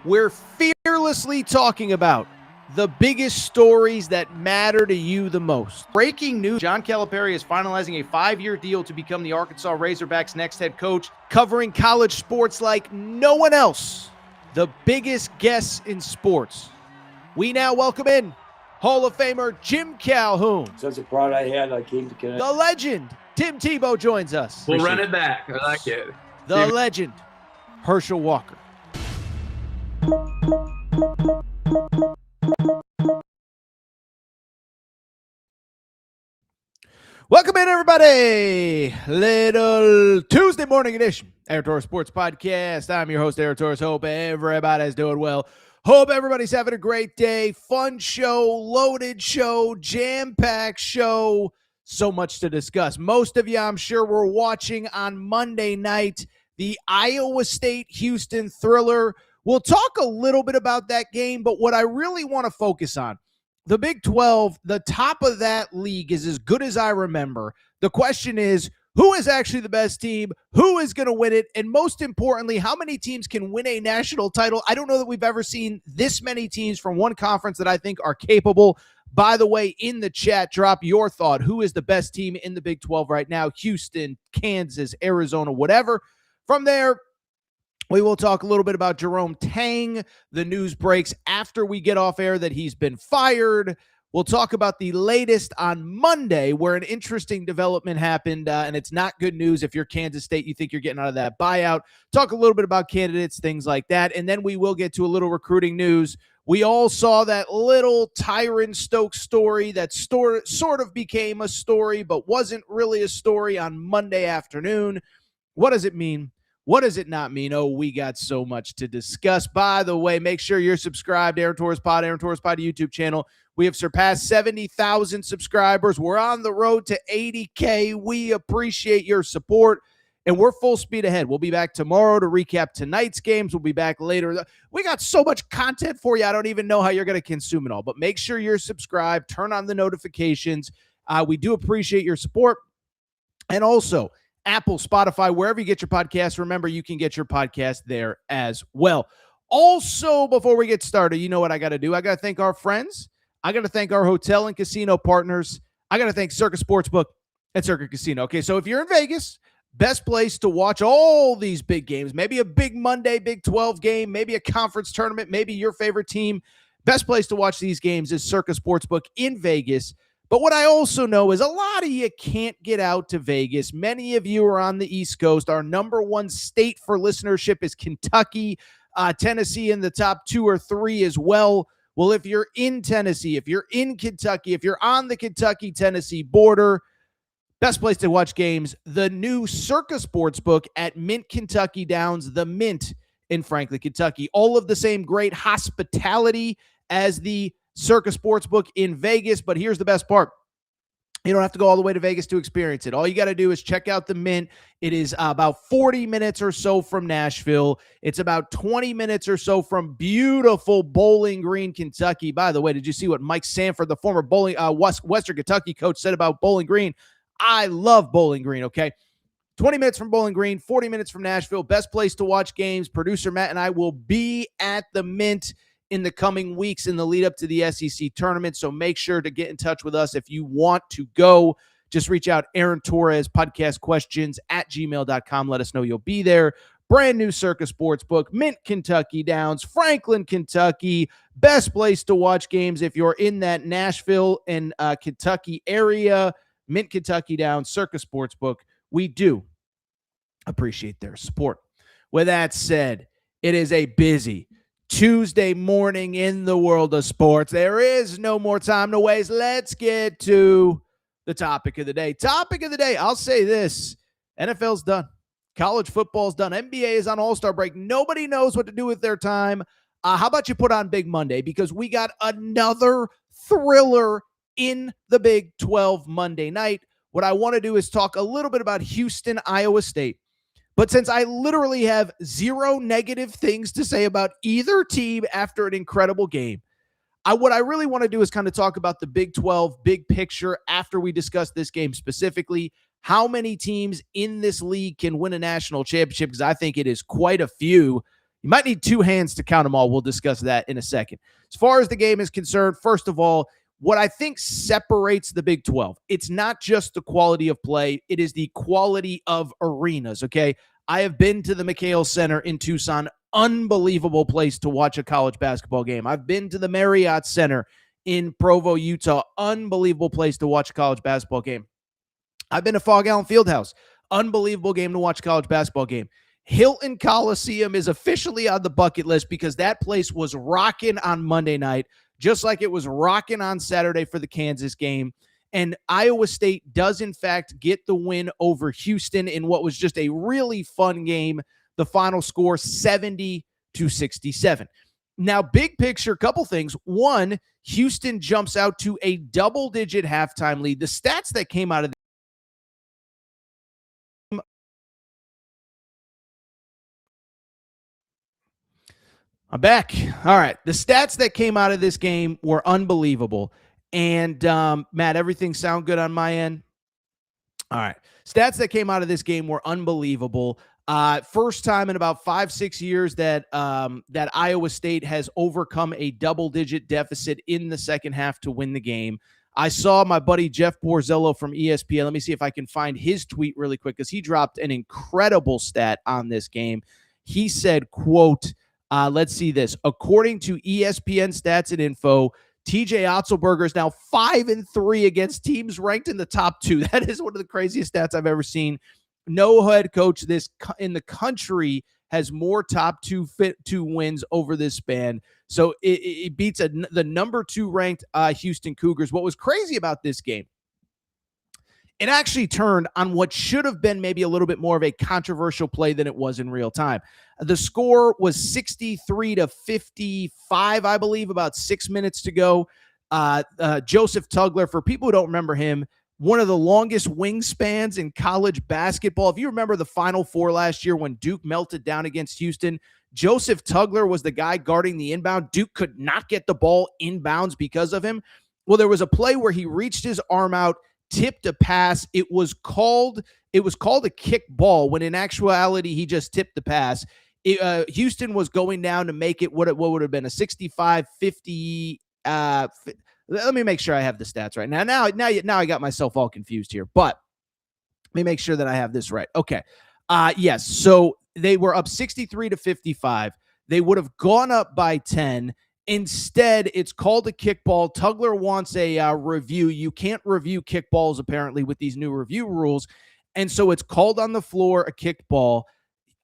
We're fearlessly talking about the biggest stories that matter to you the most. Breaking news, John Calipari is finalizing a 5-year deal to become the Arkansas Razorbacks' next head coach, covering college sports like no one else. The biggest guests in sports. We now welcome in Hall of Famer Jim Calhoun. Such a pride I had, I came to connect. The legend, Tim Tebow, joins us. We'll run it back. I like it. The legend, Herschel Walker. Welcome in, everybody. Little Tuesday morning edition, Aaron Torres Sports Podcast. I'm your host, Aaron Torres. Hope everybody's doing well. Hope everybody's having a great day. Fun show, loaded show, jam-packed show. So much to discuss. Most of you, I'm sure, were watching on Monday night the Iowa State-Houston thriller. We'll talk a little bit about that game, but what I really want to focus on, the Big 12, the top of that league is as good as I remember. The question is, who is actually the best team? Who is going to win it? And most importantly, how many teams can win a national title? I don't know that we've ever seen this many teams from one conference that I think are capable. By the way, in the chat, drop your thought. Who is the best team in the Big 12 right now? Houston, Kansas, Arizona, whatever. From there, we will talk a little bit about Jerome Tang. The news breaks after we get off air that he's been fired. We'll talk about the latest on Monday where an interesting development happened, and it's not good news if you're Kansas State. You think you're getting out of that buyout. Talk a little bit about candidates, things like that, and then we will get to a little recruiting news. We all saw that little Tyran Stokes story that sort of became a story but wasn't really a story on Monday afternoon. What does it mean? What does it not mean? Oh, we got so much to discuss. By the way, make sure you're subscribed. Aaron Torres Pod YouTube channel. We have surpassed 70,000 subscribers. We're on the road to 80K. We appreciate your support, and we're full speed ahead. We'll be back tomorrow to recap tonight's games. We'll be back later. We got so much content for you. I don't even know how you're going to consume it all, but make sure you're subscribed. Turn on the notifications. We do appreciate your support. And also, Apple, Spotify, wherever you get your podcasts, remember you can get your podcast there as well. Also, before we get started, you know what I got to do? I got to thank our friends. I got to thank our hotel and casino partners. I got to thank Circa Sportsbook and Circa Casino. Okay, so if you're in Vegas, best place to watch all these big games, maybe a big Monday, Big 12 game, maybe a conference tournament, maybe your favorite team. Best place to watch these games is Circa Sportsbook in Vegas. But what I also know is a lot of you can't get out to Vegas. Many of you are on the East Coast. Our number one state for listenership is Kentucky. Tennessee in the top 2 or 3 as well. Well, if you're in Tennessee, if you're in Kentucky, if you're on the Kentucky-Tennessee border, best place to watch games, the new Circa Sportsbook at Mint Kentucky Downs, the Mint in Franklin, Kentucky. All of the same great hospitality as the Circa Sportsbook in Vegas, but here's the best part. You don't have to go all the way to Vegas to experience it. All you got to do is check out the Mint. It is about 40 minutes or so from Nashville. It's about 20 minutes or so from beautiful Bowling Green, Kentucky. By the way, did you see what Mike Sanford, the former Western Kentucky coach, said about Bowling Green? I love Bowling Green, okay? 20 minutes from Bowling Green, 40 minutes from Nashville. Best place to watch games. Producer Matt and I will be at the Mint in the coming weeks in the lead up to the SEC tournament. So make sure to get in touch with us if you want to go. Just reach out, Aaron Torres, podcast questions at gmail.com. Let us know you'll be there. Brand new Circa Sportsbook, Mint Kentucky Downs, Franklin, Kentucky. Best place to watch games if you're in that Nashville and Kentucky area. Mint Kentucky Downs, Circa Sportsbook. We do appreciate their support. With that said, it is a busy Tuesday morning in the world of sports. There is no more time to waste. Let's get to the topic of the day. Topic of the day, I'll say this. NFL's done. College football's done. NBA is on All-Star break. Nobody knows what to do with their time. How about you put on Big Monday? Because we got another thriller in the Big 12 Monday night. What I want to do is talk a little bit about Houston, Iowa State. But since I literally have zero negative things to say about either team after an incredible game, what I really want to do is kind of talk about the Big 12 big picture after we discuss this game specifically. How many teams in this league can win a national championship? Because I think it is quite a few. You might need two hands to count them all. We'll discuss that in a second. As far as the game is concerned, first of all, what I think separates the Big 12, it's not just the quality of play, it is the quality of arenas, okay? I have been to the McHale Center in Tucson, unbelievable place to watch a college basketball game. I've been to the Marriott Center in Provo, Utah, unbelievable place to watch a college basketball game. I've been to Fog Allen Fieldhouse, unbelievable game to watch a college basketball game. Hilton Coliseum is officially on the bucket list because that place was rocking on Monday night, just like it was rocking on Saturday for the Kansas game. And Iowa State does, in fact, get the win over Houston in what was just a really fun game. The final score, 70-67. Now, big picture, couple things. One, Houston jumps out to a double-digit halftime lead. The stats that came out of I'm back. All right. The stats that came out of this game were unbelievable. And Matt, everything sound good on my end? All right. Stats that came out of this game were unbelievable. First time in about 5-6 years that that Iowa State has overcome a double-digit deficit in the second half to win the game. I saw my buddy Jeff Borzello from ESPN. Let me see if I can find his tweet really quick because he dropped an incredible stat on this game. He said, quote, let's see this. According to ESPN stats and info, TJ Otzelberger is now 5-3 against teams ranked in the top 2. That is one of the craziest stats I've ever seen. No head coach this in the country has more top 2 wins over this span. So it beats the number 2 ranked Houston Cougars. What was crazy about this game, it actually turned on what should have been maybe a little bit more of a controversial play than it was in real time. The score was 63-55, I believe, about 6 minutes to go. Joseph Tugler, for people who don't remember him, one of the longest wingspans in college basketball. If you remember the Final Four last year when Duke melted down against Houston, Joseph Tugler was the guy guarding the inbound. Duke could not get the ball inbounds because of him. Well, there was a play where he reached his arm out, tipped a pass. It was called a kick ball when in actuality he just tipped the pass. Houston was going down to make it what would have been a 65-50. Let me make sure I have the stats right now. Now I got myself all confused here, but let me make sure that I have this right. Okay. Yes. So they were up 63-55. They would have gone up by 10. Instead, it's called a kickball. Tugler wants a review. You can't review kickballs apparently with these new review rules. And so it's called on the floor a kickball.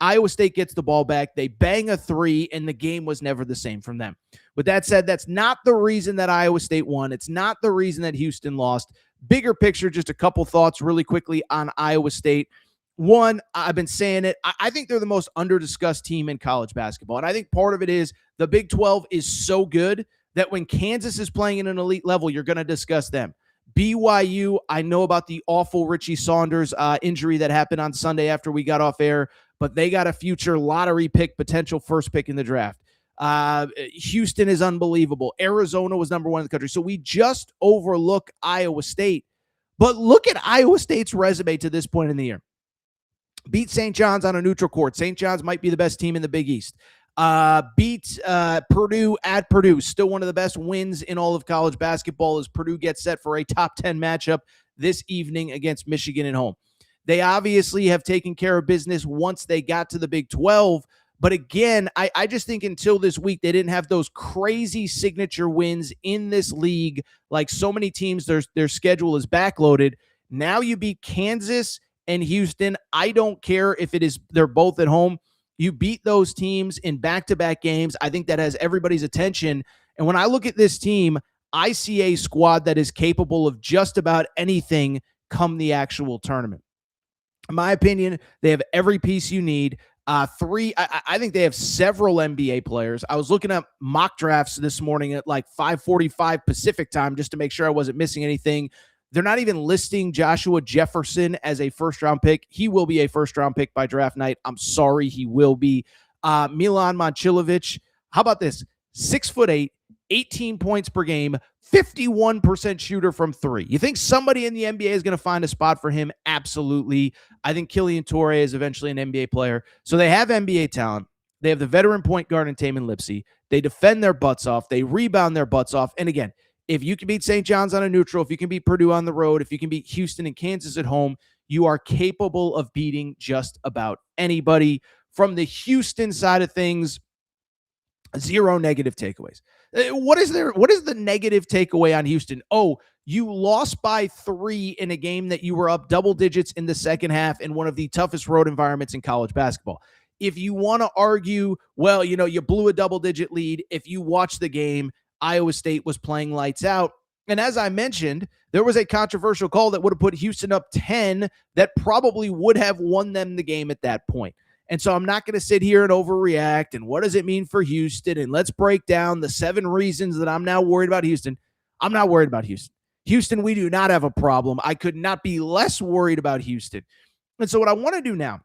Iowa State gets the ball back. They bang a 3, and the game was never the same from them. With that said, that's not the reason that Iowa State won. It's not the reason that Houston lost. Bigger picture, just a couple thoughts really quickly on Iowa State. One, I've been saying it, I think they're the most under-discussed team in college basketball. And I think part of it is the Big 12 is so good that when Kansas is playing at an elite level, you're going to discuss them. BYU, I know about the awful Richie Saunders injury that happened on Sunday after we got off air, but they got a future lottery pick, potential first pick in the draft. Houston is unbelievable. Arizona was number 1 in the country. So we just overlook Iowa State. But look at Iowa State's resume to this point in the year. Beat St. John's on a neutral court. St. John's might be the best team in the Big East. Beat Purdue at Purdue. Still one of the best wins in all of college basketball as Purdue gets set for a top 10 matchup this evening against Michigan at home. They obviously have taken care of business once they got to the Big 12. But again, I just think until this week, they didn't have those crazy signature wins in this league. Like so many teams, their schedule is backloaded. Now you beat Kansas and Houston. I don't care if they're both at home. You beat those teams in back-to-back games. I think that has everybody's attention. And when I look at this team, I see a squad that is capable of just about anything come the actual tournament. In my opinion, they have every piece you need. I think they have several NBA players. I was looking up mock drafts this morning at like 5:45 Pacific time just to make sure I wasn't missing anything. They're not even listing Joshua Jefferson as a first-round pick. He will be a first-round pick by draft night. I'm sorry, he will be. Milan Momcilovic, how about this? 6'8", 18 points per game, 51% shooter from 3. You think somebody in the NBA is going to find a spot for him? Absolutely. I think Killian Torres is eventually an NBA player. So they have NBA talent. They have the veteran point guard in Tamin Lipsey. They defend their butts off. They rebound their butts off. And again, if you can beat St. John's on a neutral, if you can beat Purdue on the road, if you can beat Houston and Kansas at home, you are capable of beating just about anybody. From the Houston side of things, 0 negative takeaways. What is the negative takeaway on Houston? Oh, you lost by 3 in a game that you were up double digits in the second half in one of the toughest road environments in college basketball. If you want to argue, well, you blew a double-digit lead. If you watch the game, Iowa State was playing lights out. And as I mentioned, there was a controversial call that would have put Houston up 10 that probably would have won them the game at that point. And so I'm not going to sit here and overreact. And what does it mean for Houston? And let's break down the 7 reasons that I'm now worried about Houston. I'm not worried about Houston. Houston, we do not have a problem. I could not be less worried about Houston. And so what I want to do now,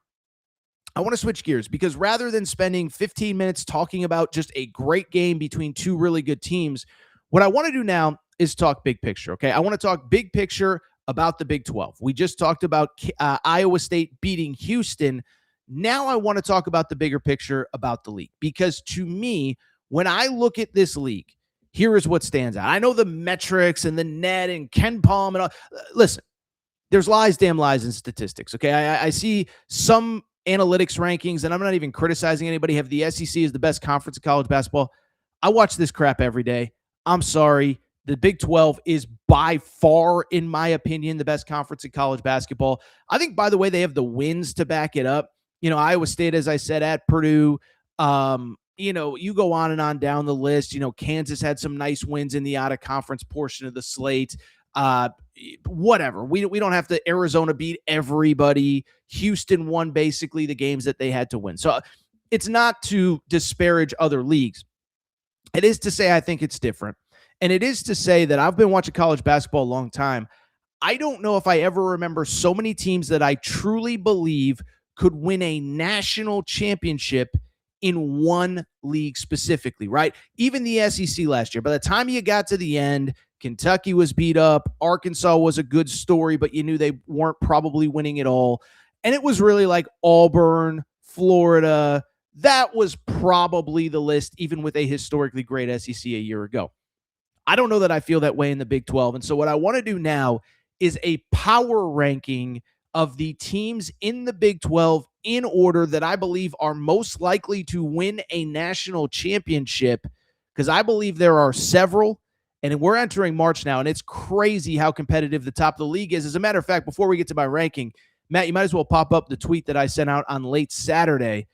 I want to switch gears, because rather than spending 15 minutes talking about just a great game between 2 really good teams, what I want to do now is talk big picture, okay? I want to talk big picture about the Big 12. We just talked about Iowa State beating Houston. Now I want to talk about the bigger picture about the league, because to me, when I look at this league, here is what stands out. I know the metrics and the net and Ken Palm and all. Listen, there's lies, damn lies, and statistics, okay? I see some analytics rankings, and I'm not even criticizing anybody, have the SEC as the best conference in college basketball. I watch this crap every day. I'm sorry. The Big 12 is by far, in my opinion, the best conference in college basketball. I think, by the way, they have the wins to back it up. Iowa State, as I said, at Purdue. You go on and on down the list. Kansas had some nice wins in the out-of-conference portion of the slate. Whatever. We don't have to. Arizona beat everybody. Houston won basically the games that they had to win. So it's not to disparage other leagues. It is to say I think it's different. And it is to say that I've been watching college basketball a long time. I don't know if I ever remember so many teams that I truly believe could win a national championship in one league specifically, right? Even the SEC last year, by the time you got to the end, Kentucky was beat up. Arkansas was a good story, but you knew they weren't probably winning it all. And it was really like Auburn, Florida. That was probably the list, even with a historically great SEC a year ago. I don't know that I feel that way in the Big 12. And so what I want to do now is a power ranking of the teams in the Big 12 in order that I believe are most likely to win a national championship, because I believe there are several, and we're entering March now, and it's crazy how competitive the top of the league is. As a matter of fact, before we get to my ranking, Matt, you might as well pop up the tweet that I sent out on late Saturday.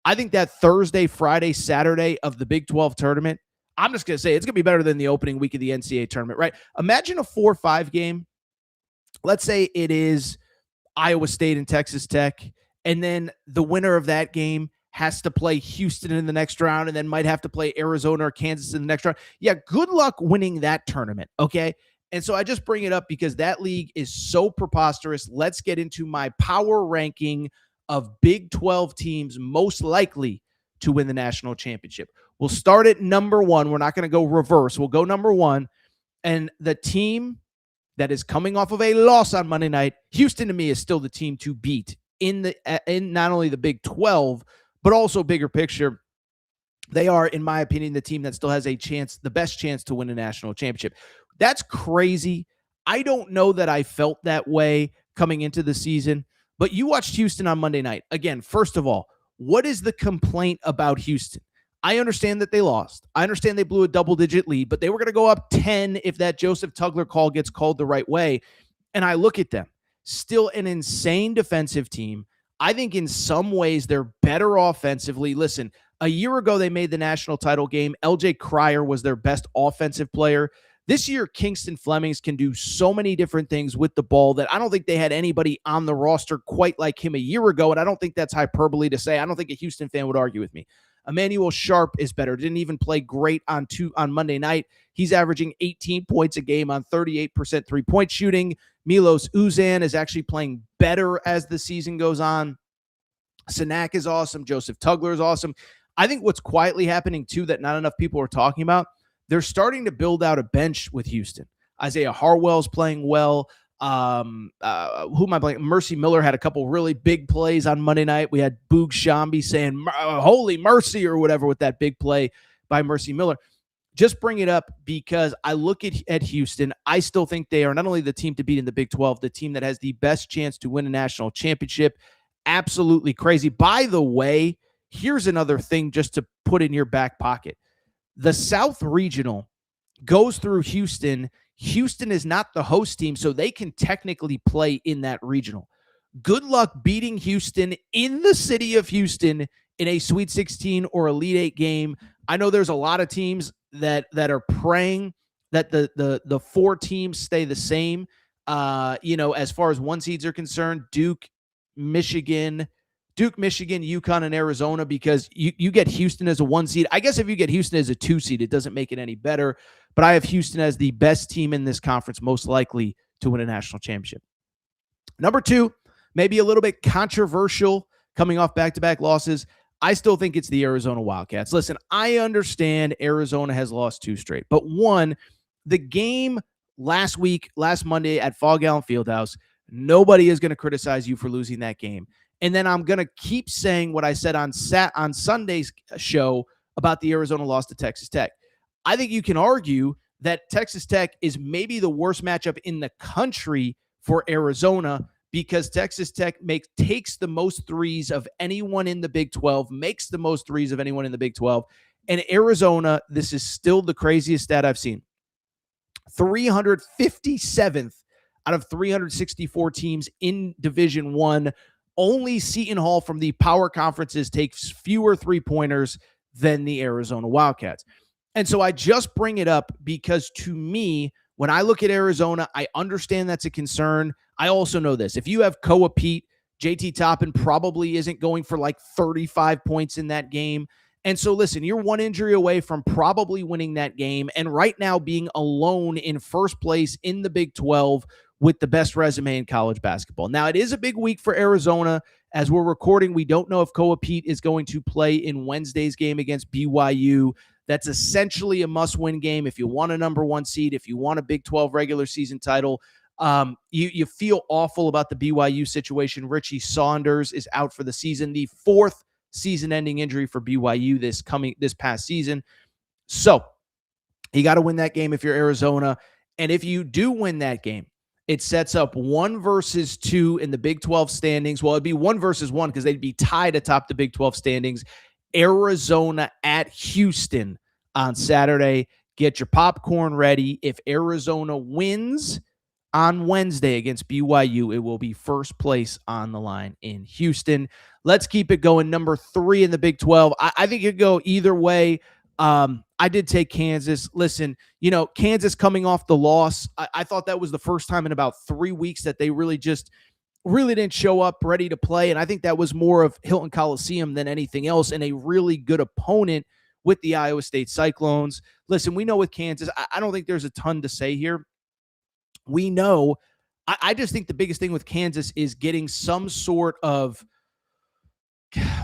I think that Thursday, Friday, Saturday of the Big 12 tournament, I'm just going to say it's going to be better than the opening week of the NCAA tournament, right? Imagine a 4-5 game. Let's say it is Iowa State and Texas Tech, and then the winner of that game has to play Houston in the next round and then might have to play Arizona or Kansas in the next round. Yeah, good luck winning that tournament, okay? And so I just bring it up because that league is so preposterous. Let's get into my power ranking of Big 12 teams most likely to win the national championship. We'll start at number 1. We're not going to go reverse. We'll go number 1. And the team that is coming off of a loss on Monday night, Houston to me is still the team to beat in not only the Big 12, but also bigger picture. They are, in my opinion, the team that still has a chance, the best chance to win a national championship. That's crazy. I don't know that I felt that way coming into the season, but you watched Houston on Monday night. Again, first of all, what is the complaint about Houston? I understand that they lost. I understand they blew a double-digit lead, but they were going to go up 10 if that Joseph Tugler call gets called the right way. And I look at them, still an insane defensive team. I think in some ways they're better offensively. Listen, a year ago they made the national title game. LJ Cryer was their best offensive player. This year, Kingston Flemings can do so many different things with the ball that I don't think they had anybody on the roster quite like him a year ago, and I don't think that's hyperbole to say. I don't think a Houston fan would argue with me. Emmanuel Sharp is better. Didn't even play great on Monday night. He's averaging 18 points a game on 38% three-point shooting. Milos Uzan is actually playing better as the season goes on. Sanak is awesome. Joseph Tugler is awesome. I think what's quietly happening, too, that not enough people are talking about, they're starting to build out a bench with Houston. Isaiah Harwell's playing well. Who am I blanking? Mercy Miller had a couple really big plays on Monday night. We had Boog Shambi saying "Holy mercy" or whatever with that big play by Mercy Miller. Just bring it up because I look at Houston. I still think they are not only the team to beat in the Big 12, the team that has the best chance to win a national championship. Absolutely crazy. By the way, here's another thing just to put in your back pocket. The South Regional goes through Houston. Houston is not the host team, so they can technically play in that regional. Good luck beating Houston in the city of Houston in a Sweet 16 or Elite 8 game. I know there's a lot of teams that are praying that the four teams stay the same. As far as one seeds are concerned, Duke, Michigan, UConn, and Arizona, because you get Houston as a one seed. I guess if you get Houston as a two seed, it doesn't make it any better. But I have Houston as the best team in this conference, most likely to win a national championship. Number two, maybe a little bit controversial coming off back-to-back losses. I still think it's the Arizona Wildcats. Listen, I understand Arizona has lost two straight, but one, the game last Monday at Fall Allen Fieldhouse, nobody is going to criticize you for losing that game. And then I'm going to keep saying what I said on Sunday's show about the Arizona loss to Texas Tech. I think you can argue that Texas Tech is maybe the worst matchup in the country for Arizona because Texas Tech takes the most threes of anyone in the Big 12, makes the most threes of anyone in the Big 12. And Arizona, this is still the craziest stat I've seen, 357th out of 364 teams in Division I. Only Seton Hall from the power conferences takes fewer three-pointers than the Arizona Wildcats. And so I just bring it up because to me, when I look at Arizona, I understand that's a concern. I also know this. If you have Koa Pete, JT Toppin probably isn't going for like 35 points in that game. And so listen, you're one injury away from probably winning that game. And right now being alone in first place in the Big 12 with the best resume in college basketball. Now, it is a big week for Arizona. As we're recording, we don't know if Koa Pete is going to play in Wednesday's game against BYU. That's essentially a must-win game if you want a number one seed, if you want a Big 12 regular season title. You feel awful about the BYU situation. Richie Saunders is out for the season, the fourth season-ending injury for BYU this past season. So you got to win that game if you're Arizona. And if you do win that game, it sets up 1 versus 2 in the Big 12 standings. Well, it'd be 1 versus 1 because they'd be tied atop the Big 12 standings. Arizona at Houston on Saturday. Get your popcorn ready. If Arizona wins on Wednesday against BYU, it will be first place on the line in Houston. Let's keep it going. Number 3 in the Big 12. I think it could go either way. I did take Kansas. Listen, Kansas coming off the loss, I thought that was the first time in about 3 weeks that they really didn't show up ready to play. And I think that was more of Hilton Coliseum than anything else, and a really good opponent with the Iowa State Cyclones. Listen, we know with Kansas, I don't think there's a ton to say here. We know, I just think the biggest thing with Kansas is getting some sort of,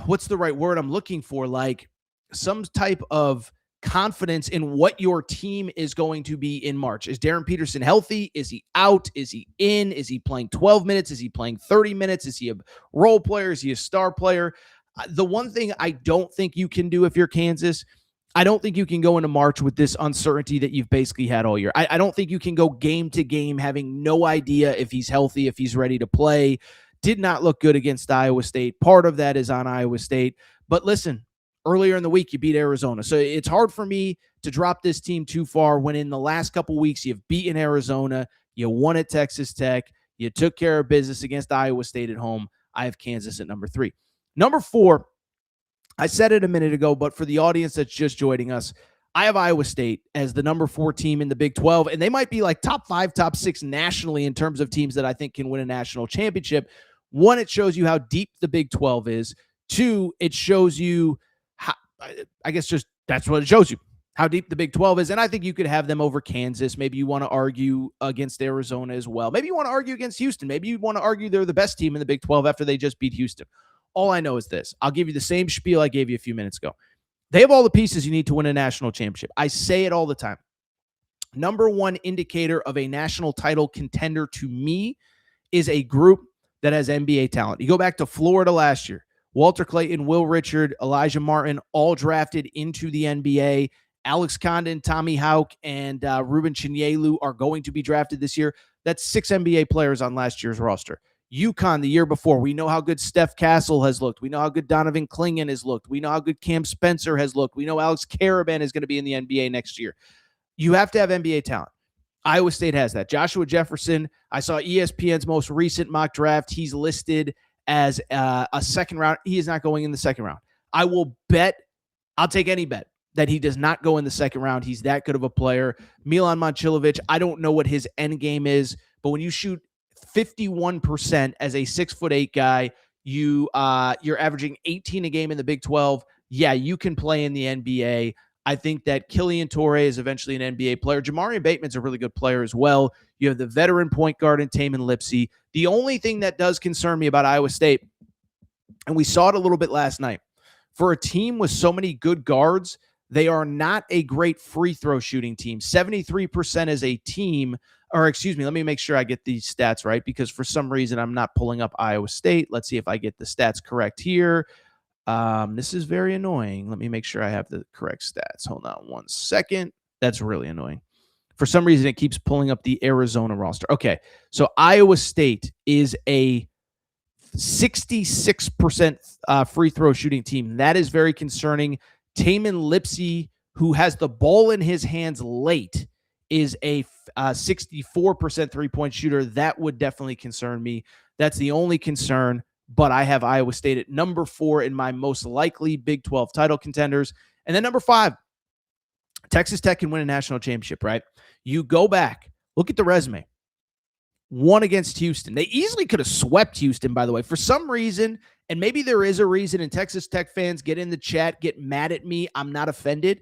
what's the right word I'm looking for? Like some type of confidence in what your team is going to be in March. Is Darren Peterson healthy? Is he out? Is he in? Is he playing 12 minutes? Is he playing 30 minutes? Is he a role player? Is he a star player? The one thing I don't think you can do if you're Kansas, I don't think you can go into March with this uncertainty that you've basically had all year. I don't think you can go game to game having no idea if he's healthy, if he's ready to play. Did not look good against Iowa State. Part of that is on Iowa State. But listen, earlier in the week, you beat Arizona. So it's hard for me to drop this team too far when in the last couple weeks, you've beaten Arizona, you won at Texas Tech, you took care of business against Iowa State at home. I have Kansas at number 3. Number 4, I said it a minute ago, but for the audience that's just joining us, I have Iowa State as the number 4 team in the Big 12, and they might be like top 5, top 6 nationally in terms of teams that I think can win a national championship. 1, it shows you how deep the Big 12 is. 2, it shows you how, I guess just that's what it shows you, how deep the Big 12 is. And I think you could have them over Kansas. Maybe you want to argue against Arizona as well. Maybe you want to argue against Houston. Maybe you want to argue they're the best team in the Big 12 after they just beat Houston. All I know is this. I'll give you the same spiel I gave you a few minutes ago. They have all the pieces you need to win a national championship. I say it all the time. Number one indicator of a national title contender to me is a group that has NBA talent. You go back to Florida last year. Walter Clayton, Will Richard, Elijah Martin, all drafted into the NBA. Alex Condon, Tommy Hauck, and Ruben Chinyelu are going to be drafted this year. That's 6 NBA players on last year's roster. UConn the year before, we know how good Steph Castle has looked. We know how good Donovan Clingan has looked. We know how good Cam Spencer has looked. We know Alex Caravan is going to be in the NBA next year. You have to have NBA talent. Iowa State has that. Joshua Jefferson, I saw ESPN's most recent mock draft. He's listed as a second round. He is not going in the second round. I will bet, I'll take any bet that he does not go in the second round. He's that good of a player. Milan Momcilovic, I don't know what his end game is, but when you shoot 51% as a 6'8" guy, you're averaging 18 a game in the Big 12. Yeah, you can play in the NBA. I think that Killian Torres is eventually an NBA player. Jamarian Bateman's a really good player as well. You have the veteran point guard in Tamin Lipsey. The only thing that does concern me about Iowa State, and we saw it a little bit last night, for a team with so many good guards, they are not a great free throw shooting team. 73% as a team, or excuse me, let me make sure I get these stats right, because for some reason I'm not pulling up Iowa State. Let's see if I get the stats correct here. This is very annoying. Let me make sure I have the correct stats. Hold on one second. That's really annoying. For some reason, it keeps pulling up the Arizona roster. Okay, so Iowa State is a 66% free throw shooting team. That is very concerning. Tamin Lipsey, who has the ball in his hands late, is a 64% three-point shooter. That would definitely concern me. That's the only concern. But I have Iowa State at number 4 in my most likely Big 12 title contenders. And then number 5, Texas Tech can win a national championship, right? You go back, look at the resume. Won against Houston. They easily could have swept Houston, by the way. For some reason, and maybe there is a reason, and Texas Tech fans get in the chat, get mad at me. I'm not offended.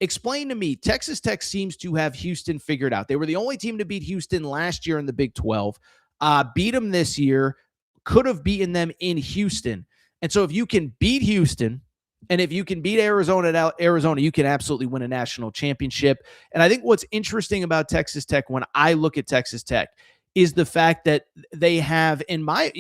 Explain to me, Texas Tech seems to have Houston figured out. They were the only team to beat Houston last year in the Big 12. Beat them this year. Could have beaten them in Houston. And so if you can beat Houston and if you can beat Arizona, you can absolutely win a national championship. And I think what's interesting about Texas Tech when I look at Texas Tech is the fact that they have, in my,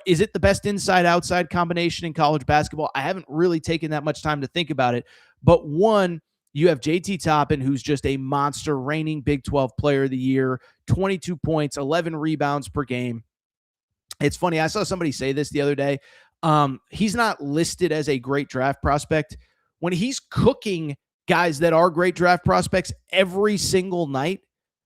is it the best inside-outside combination in college basketball? I haven't really taken that much time to think about it. But one, you have JT Toppin, who's just a monster, reigning Big 12 player of the year, 22 points, 11 rebounds per game. It's funny. I saw somebody say this the other day. He's not listed as a great draft prospect. When he's cooking guys that are great draft prospects every single night,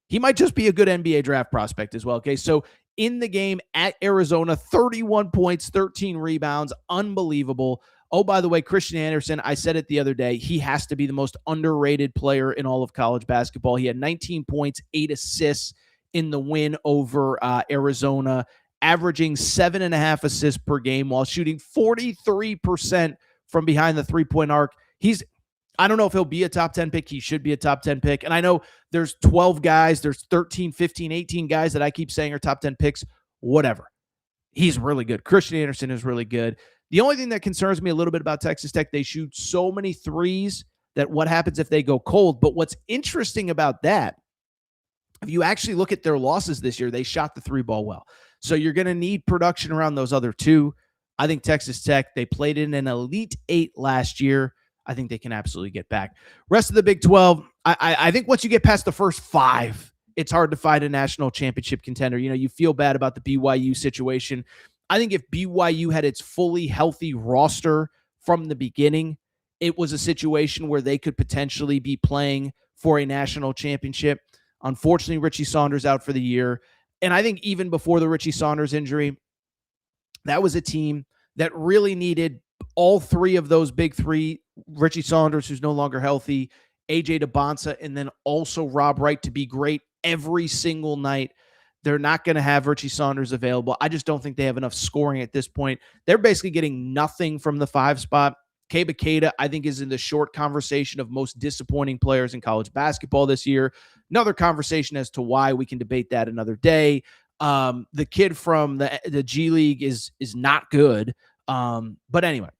he might just be a good NBA draft prospect as well. Okay, so in the game at Arizona, 31 points, 13 rebounds, unbelievable. Oh, by the way, Christian Anderson, I said it the other day, he has to be the most underrated player in all of college basketball. He had 19 points, 8 assists in the win over Arizona, averaging 7.5 assists per game while shooting 43% from behind the three-point arc. I don't know if he'll be a top 10 pick. He should be a top 10 pick. And I know there's 12 guys, there's 13, 15, 18 guys that I keep saying are top 10 picks. Whatever. He's really good. Christian Anderson is really good. The only thing that concerns me a little bit about Texas Tech, they shoot so many threes that what happens if they go cold? But what's interesting about that, if you actually look at their losses this year, they shot the three ball well. So you're going to need production around those other two. I think Texas Tech, they played in an Elite 8 last year. I think they can absolutely get back. Rest of the Big 12, I think once you get past the first 5, it's hard to find a national championship contender. You feel bad about the BYU situation. I think if BYU had its fully healthy roster from the beginning, it was a situation where they could potentially be playing for a national championship. Unfortunately, Richie Saunders out for the year. And I think even before the Richie Saunders injury, that was a team that really needed all 3 of those big 3, Richie Saunders, who's no longer healthy, AJ DeBonsa, and then also Rob Wright to be great every single night. They're not going to have Richie Saunders available. I just don't think they have enough scoring at this point. They're basically getting nothing from the 5 spot. Keba Keita, I think, is in the short conversation of most disappointing players in college basketball this year. Another conversation as to why, we can debate that another day. The kid from the G League is not good. But anyway,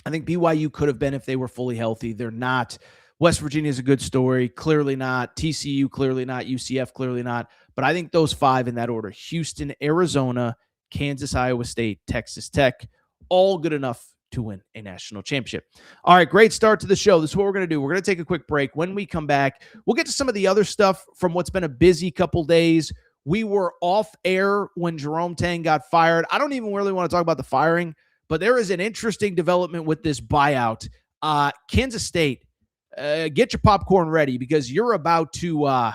I think BYU could have been if they were fully healthy. They're not. West Virginia is a good story. Clearly not. TCU, clearly not. UCF, clearly not. But I think those five in that order: Houston, Arizona, Kansas, Iowa State, Texas Tech, all good enough to win a national championship. All right, great start to the show. This is what we're going to do. We're going to take a quick break. When we come back, we'll get to some of the other stuff from what's been a busy couple days. We were off air when Jerome Tang got fired. I don't even really want to talk about the firing, but there is an interesting development with this buyout. Kansas State, get your popcorn ready because you're about to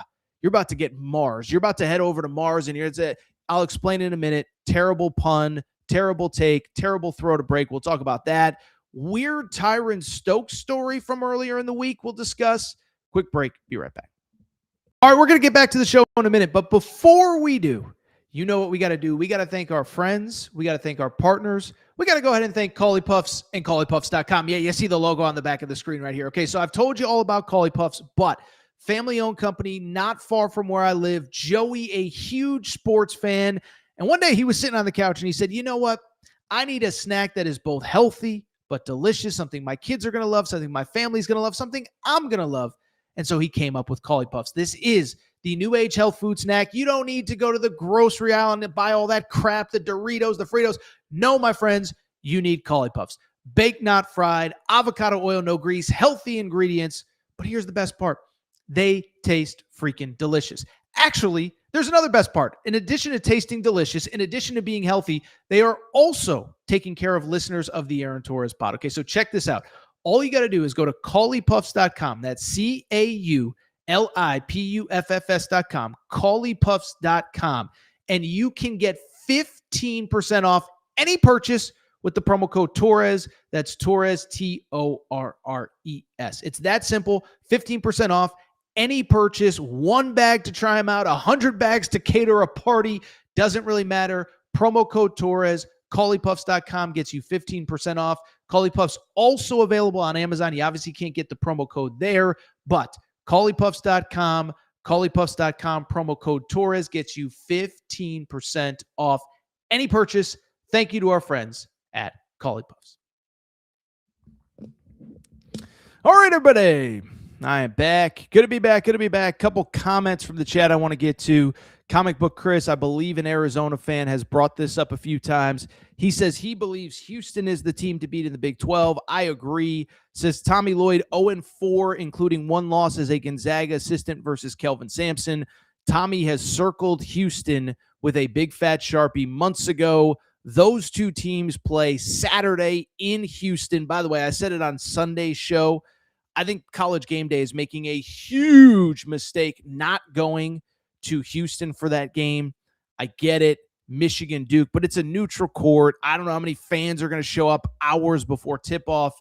get Mars. You're about to head over to Mars, and I'll explain in a minute. Terrible pun, terrible take, terrible throw to break. We'll talk about that. Weird Tyran Stokes story from earlier in the week we'll discuss. Quick break. Be right back. All right, we're going to get back to the show in a minute, but before we do, you know what we got to do. We got to thank our friends. We got to thank our partners. We got to go ahead and thank Collie Puffs and ColliePuffs.com. Yeah, you see the logo on the back of the screen right here. Okay, so I've told you all about Collie Puffs, but family-owned company, not far from where I live. Joey, a huge sports fan, and one day he was sitting on the couch and he said, you know what? I need a snack that is both healthy but delicious, something my kids are going to love, something my family's going to love, something I'm going to love. And so he came up with Collie Puffs. This is the new age health food snack. You don't need to go to the grocery aisle and buy all that crap, the Doritos, the Fritos. No, my friends, you need Collie Puffs. Baked, not fried, avocado oil, no grease, healthy ingredients. But here's the best part. They taste freaking delicious. Actually, there's another best part. In addition to tasting delicious, in addition to being healthy, they are also taking care of listeners of the Aaron Torres pod. Okay, so check this out. All you got to do is go to ColliePuffs.com. That's CAULIPUFFS.com, ColliePuffs.com, and you can get 15% off any purchase with the promo code Torres. That's Torres, Torres. It's that simple. 15% off any purchase. One bag to try them out, 100 bags to cater a party. Doesn't really matter. Promo code Torres. ColliePuffs.com gets you 15% off. Collie Puffs also available on Amazon. You obviously can't get the promo code there, but ColliePuffs.com, ColliePuffs.com, promo code Torres gets you 15% off any purchase. Thank you to our friends at Collie Puffs. All right, everybody. I am back. Good to be back. Couple comments from the chat I want to get to. Comic Book Chris, I believe an Arizona fan, has brought this up a few times. He says he believes Houston is the team to beat in the Big 12. I agree. Says Tommy Lloyd 0-4, including one loss as a Gonzaga assistant versus Kelvin Sampson. Tommy has circled Houston with a big fat Sharpie months ago. Those two teams play Saturday in Houston. By the way, I said it on Sunday's show. I think College Game Day is making a huge mistake not going to Houston for that game. I get it. Michigan, Duke, but it's a neutral court. I don't know how many fans are going to show up hours before tip-off.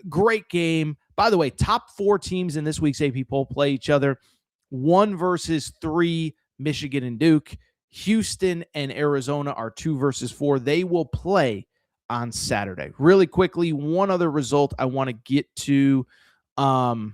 Great game. By the way, top 4 teams in this week's AP poll play each other. 1 versus 3, Michigan and Duke. Houston and Arizona are 2 versus 4. They will play on Saturday. Really quickly, one other result I want to get to. Nobody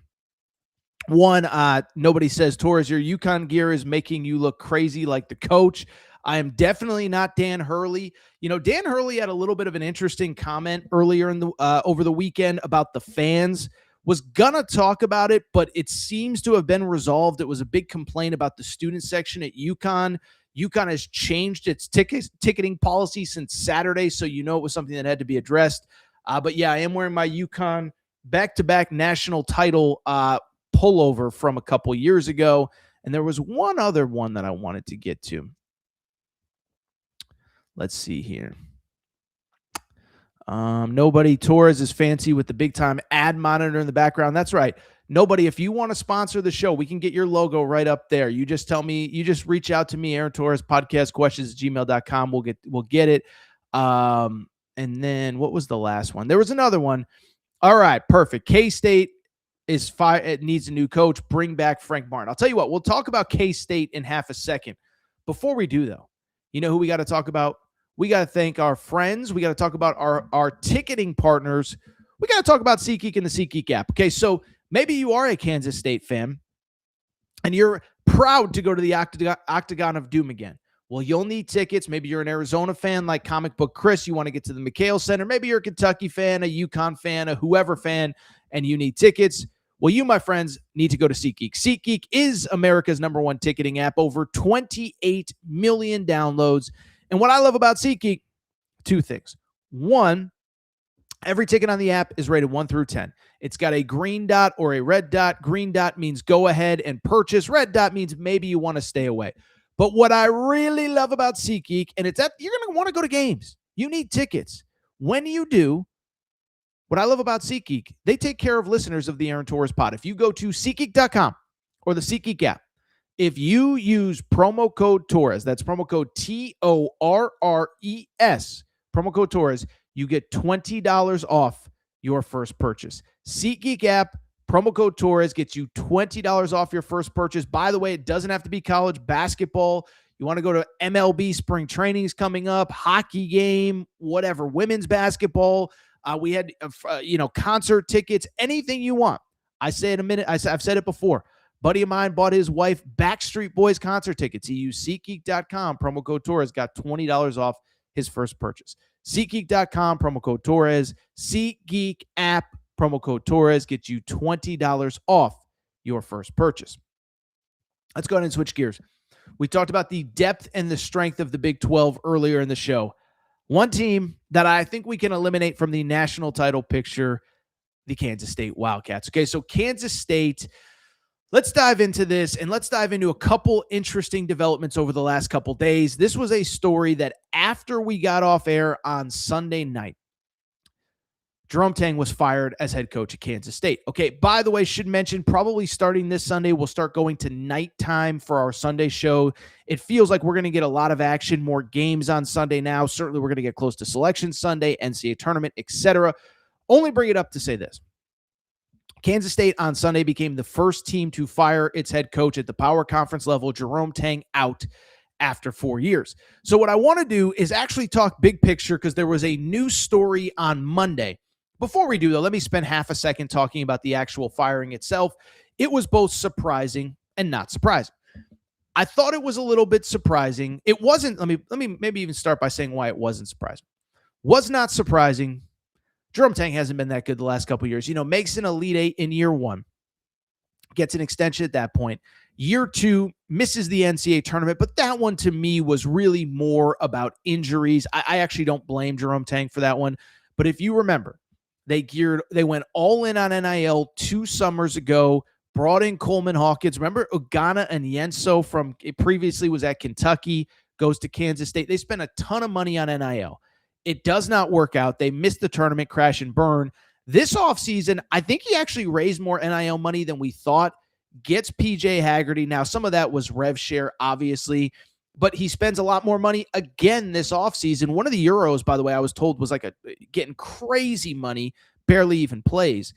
says, Torres, your UConn gear is making you look crazy like the coach. I am definitely not Dan Hurley. You know, Dan Hurley had a little bit of an interesting comment earlier in the over the weekend about the fans. Was gonna talk about it, but it seems to have been resolved. It was a big complaint about the student section at UConn. UConn has changed its ticketing policy since Saturday, so you know it was something that had to be addressed. But yeah, I am wearing my UConn back-to-back national title pullover from a couple years ago. And there was one other one that I wanted to get to. Let's see here. Nobody. Torres is fancy with the big-time ad monitor in the background. That's right. Nobody, if you want to sponsor the show, we can get your logo right up there. You just tell me, you just reach out to me, Aaron Torres, podcastquestions@gmail.com. We'll get it. And then what was the last one? There was another one. All right, perfect. K-State is it needs a new coach. Bring back Frank Martin. I'll tell you what, we'll talk about K-State in half a second. Before we do, though, you know who we got to talk about? We got to thank our friends. We got to talk about our ticketing partners. We got to talk about SeatGeek and the SeatGeek app. Okay, so maybe you are a Kansas State fan and you're proud to go to the Octagon of Doom again. Well, you'll need tickets. Maybe you're an Arizona fan like Comic Book Chris. You want to get to the McHale Center. Maybe you're a Kentucky fan, a UConn fan, a whoever fan, and you need tickets. Well, you, my friends, need to go to SeatGeek. SeatGeek is America's #1 ticketing app, over 28 million downloads. And what I love about SeatGeek, two things. One, every ticket on the app is rated 1 through 10. It's got a green dot or a red dot. Green dot means go ahead and purchase. Red dot means maybe you want to stay away. But what I really love about SeatGeek, and it's that you're going to want to go to games. You need tickets. When you do, what I love about SeatGeek, they take care of listeners of the Aaron Torres pod. If you go to SeatGeek.com or the SeatGeek app, if you use promo code Torres, that's promo code TORRES, promo code Torres, you get $20 off your first purchase. SeatGeek app, promo code Torres gets you $20 off your first purchase. By the way, it doesn't have to be college basketball. You want to go to MLB spring trainings coming up, hockey game, whatever, women's basketball. We had, concert tickets, anything you want. I say in a minute. I've said it before. Buddy of mine bought his wife Backstreet Boys concert tickets. He used SeatGeek.com, promo code Torres, got $20 off his first purchase. SeatGeek.com, promo code Torres. SeatGeek app, promo code Torres, gets you $20 off your first purchase. Let's go ahead and switch gears. We talked about the depth and the strength of the Big 12 earlier in the show. One team that I think we can eliminate from the national title picture, the Kansas State Wildcats. Okay, so Kansas State, let's dive into this, and let's dive into a couple interesting developments over the last couple days. This was a story that after we got off air on Sunday night, Jerome Tang was fired as head coach at Kansas State. Okay, by the way, should mention, probably starting this Sunday, we'll start going to nighttime for our Sunday show. It feels like we're going to get a lot of action, more games on Sunday now. Certainly, we're going to get close to Selection Sunday, NCAA tournament, etc. Only bring it up to say this. Kansas State on Sunday became the first team to fire its head coach at the power conference level, Jerome Tang, out after 4 years. So what I want to do is actually talk big picture, because there was a news story on Monday. Before we do, though, let me spend half a second talking about the actual firing itself. It was both surprising and not surprising. I thought it was a little bit surprising. It wasn't. Let me maybe even start by saying why it wasn't surprising. Was not surprising. Jerome Tang hasn't been that good the last couple of years. Makes an Elite Eight in year one, gets an extension at that point. Year two, misses the NCAA tournament, but that one to me was really more about injuries. I actually don't blame Jerome Tang for that one. But if you remember, they went all in on NIL 2 summers ago, brought in Coleman Hawkins. Remember Ogana and Yenso from previously was at Kentucky, goes to Kansas State. They spent a ton of money on NIL. It does not work out. They missed the tournament, crash and burn. This offseason, I think he actually raised more NIL money than we thought. Gets PJ Haggerty. Now, some of that was rev share, obviously, but he spends a lot more money again this offseason. One of the Euros, by the way, I was told was getting crazy money, barely even plays.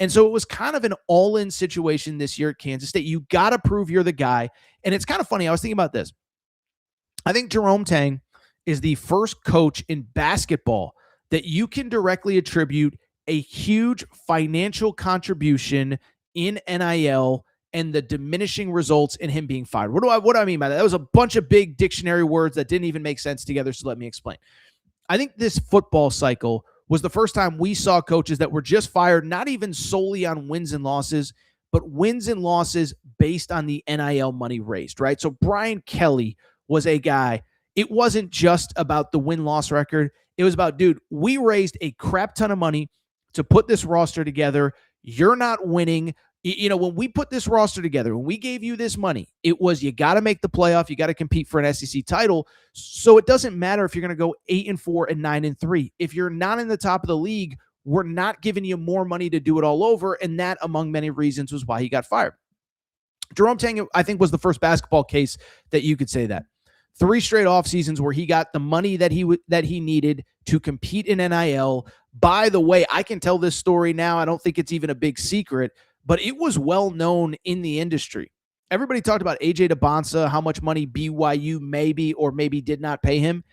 And so it was kind of an all-in situation this year at Kansas State. You got to prove you're the guy. And it's kind of funny. I was thinking about this. I think Jerome Tang is the first coach in basketball that you can directly attribute a huge financial contribution in NIL and the diminishing results in him being fired. What do I mean by that? That was a bunch of big dictionary words that didn't even make sense together, so let me explain. I think this football cycle was the first time we saw coaches that were just fired, not even solely on wins and losses, but wins and losses based on the NIL money raised, right? So Brian Kelly was a guy. It wasn't just about the win-loss record. It was about, dude, we raised a crap ton of money to put this roster together. You're not winning. When we put this roster together, when we gave you this money, it was you got to make the playoff. You got to compete for an SEC title. So it doesn't matter if you're going to go 8-4 and 9-3. If you're not in the top of the league, we're not giving you more money to do it all over. And that, among many reasons, was why he got fired. Jerome Tang, I think, was the first basketball case that you could say that. 3 straight off seasons where he got the money that he needed to compete in NIL. By the way, I can tell this story now. I don't think it's even a big secret, but it was well known in the industry. Everybody talked about AJ DeBonsa, how much money BYU maybe or maybe did not pay him.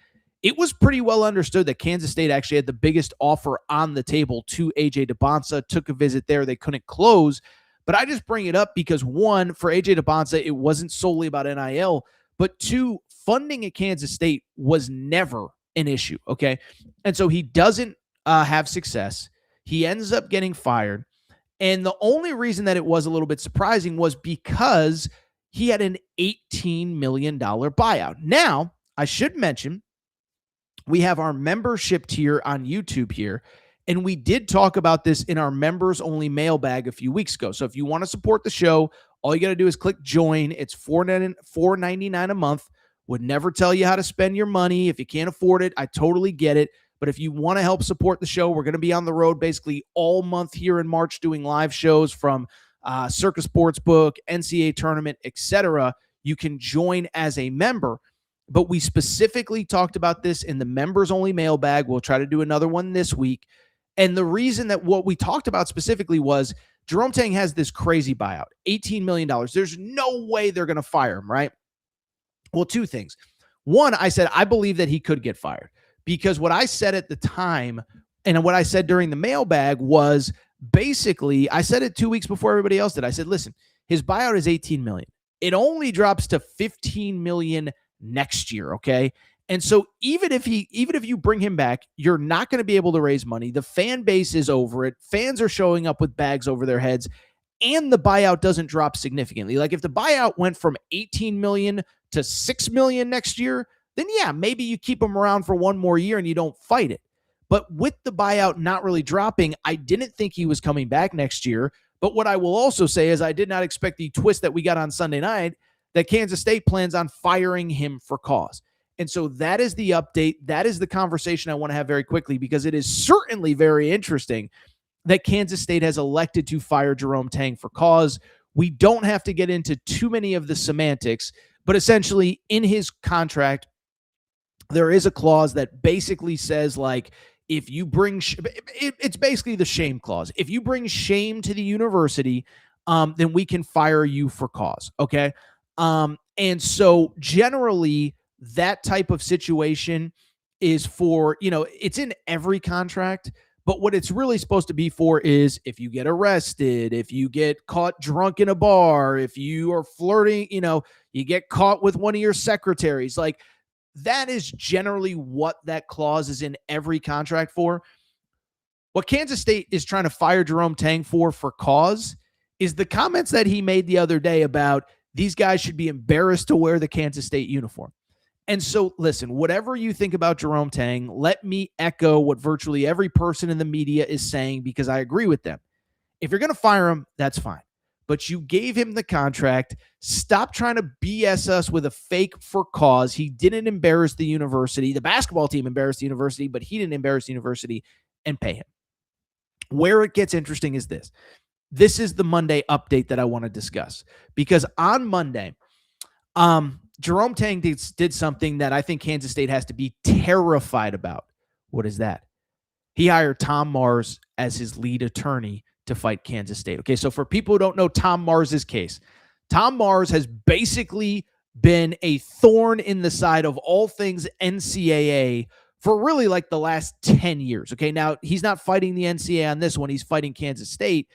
It was pretty well understood that Kansas State actually had the biggest offer on the table to AJ DeBonsa. Took a visit there. They couldn't close. But I just bring it up because, one, for AJ DeBonsa, it wasn't solely about NIL, but 2, funding at Kansas State was never an issue, okay? And so he doesn't have success. He ends up getting fired. And the only reason that it was a little bit surprising was because he had an $18 million buyout. Now, I should mention, we have our membership tier on YouTube here, and we did talk about this in our members only mailbag a few weeks ago. So if you want to support the show, all you got to do is click join. It's $4.99 a month. Would never tell you how to spend your money. If you can't afford it, I totally get it. But if you want to help support the show, we're going to be on the road basically all month here in March doing live shows from Circus Sportsbook, NCAA tournament, etc. You can join as a member. But we specifically talked about this in the members only mailbag. We'll try to do another one this week. And the reason that what we talked about specifically was Jerome Tang has this crazy buyout, $18 million. There's no way they're going to fire him, right? Well, two things. One, I said, I believe that he could get fired because what I said at the time and what I said during the mailbag was basically, I said it 2 weeks before everybody else did. I said, listen, his buyout is $18 million. It only drops to $15 million next year. Okay. And so even if you bring him back, you're not going to be able to raise money. The fan base is over it. Fans are showing up with bags over their heads and the buyout doesn't drop significantly. Like if the buyout went from 18 million to 6 million next year, then yeah, maybe you keep him around for one more year and you don't fight it. But with the buyout not really dropping, I didn't think he was coming back next year. But what I will also say is I did not expect the twist that we got on Sunday night that Kansas State plans on firing him for cause. And so that is the update. That is the conversation I want to have very quickly because it is certainly very interesting that Kansas State has elected to fire Jerome Tang for cause. We don't have to get into too many of the semantics, but essentially in his contract, there is a clause that basically says like, if you bring, it's basically the shame clause. If you bring shame to the university, then we can fire you for cause. Okay. And so generally that type of situation is for, it's in every contract, but what it's really supposed to be for is if you get arrested, if you get caught drunk in a bar, if you are flirting, you get caught with one of your secretaries, like that is generally what that clause is in every contract for. What Kansas State is trying to fire Jerome Tang for cause is the comments that he made the other day about these guys should be embarrassed to wear the Kansas State uniform. And so, listen, whatever you think about Jerome Tang, let me echo what virtually every person in the media is saying because I agree with them. If you're going to fire him, that's fine. But you gave him the contract. Stop trying to BS us with a fake for cause. He didn't embarrass the university. The basketball team embarrassed the university, but he didn't embarrass the university, and pay him. Where it gets interesting is this. This is the Monday update that I want to discuss because on Monday, Jerome Tang did something that I think Kansas State has to be terrified about. What is that? He hired Tom Mars as his lead attorney to fight Kansas State. Okay, so for people who don't know Tom Mars's case, Tom Mars has basically been a thorn in the side of all things NCAA for really like the last 10 years. Okay, now he's not fighting the NCAA on this one. He's fighting Kansas State.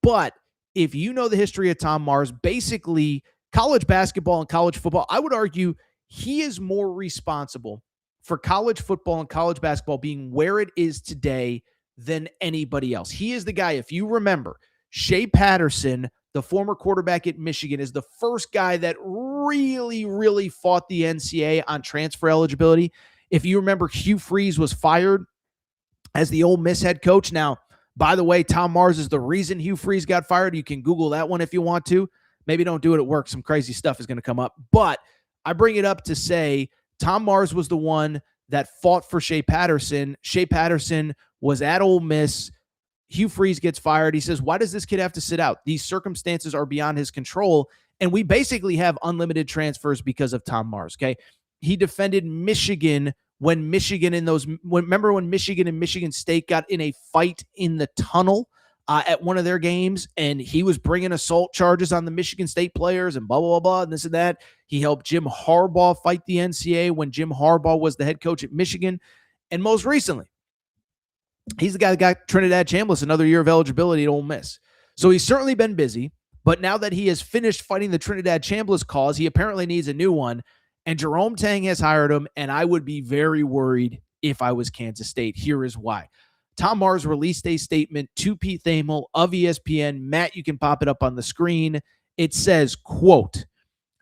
But if you know the history of Tom Mars, basically college basketball and college football, I would argue he is more responsible for college football and college basketball being where it is today than anybody else. He is the guy, if you remember, Shea Patterson, the former quarterback at Michigan, is the first guy that really, really fought the NCAA on transfer eligibility. If you remember, Hugh Freeze was fired as the Ole Miss head coach. Now, by the way, Tom Mars is the reason Hugh Freeze got fired. You can Google that one if you want to. Maybe don't do it at work. Some crazy stuff is going to come up. But I bring it up to say Tom Mars was the one that fought for Shea Patterson. Shea Patterson was at Ole Miss. Hugh Freeze gets fired. He says, why does this kid have to sit out? These circumstances are beyond his control. And we basically have unlimited transfers because of Tom Mars, okay? He defended Michigan when Michigan remember when Michigan and Michigan State got in a fight in the tunnel at one of their games, and he was bringing assault charges on the Michigan State players and blah, blah, blah, blah, and this and that. He helped Jim Harbaugh fight the NCAA when Jim Harbaugh was the head coach at Michigan. And most recently, he's the guy that got Trinidad Chambliss another year of eligibility at Ole Miss. So he's certainly been busy, but now that he has finished fighting the Trinidad Chambliss cause, he apparently needs a new one, and Jerome Tang has hired him, and I would be very worried if I was Kansas State. Here is why. Tom Mars released a statement to Pete Thamel of ESPN. Matt, you can pop it up on the screen. It says, quote,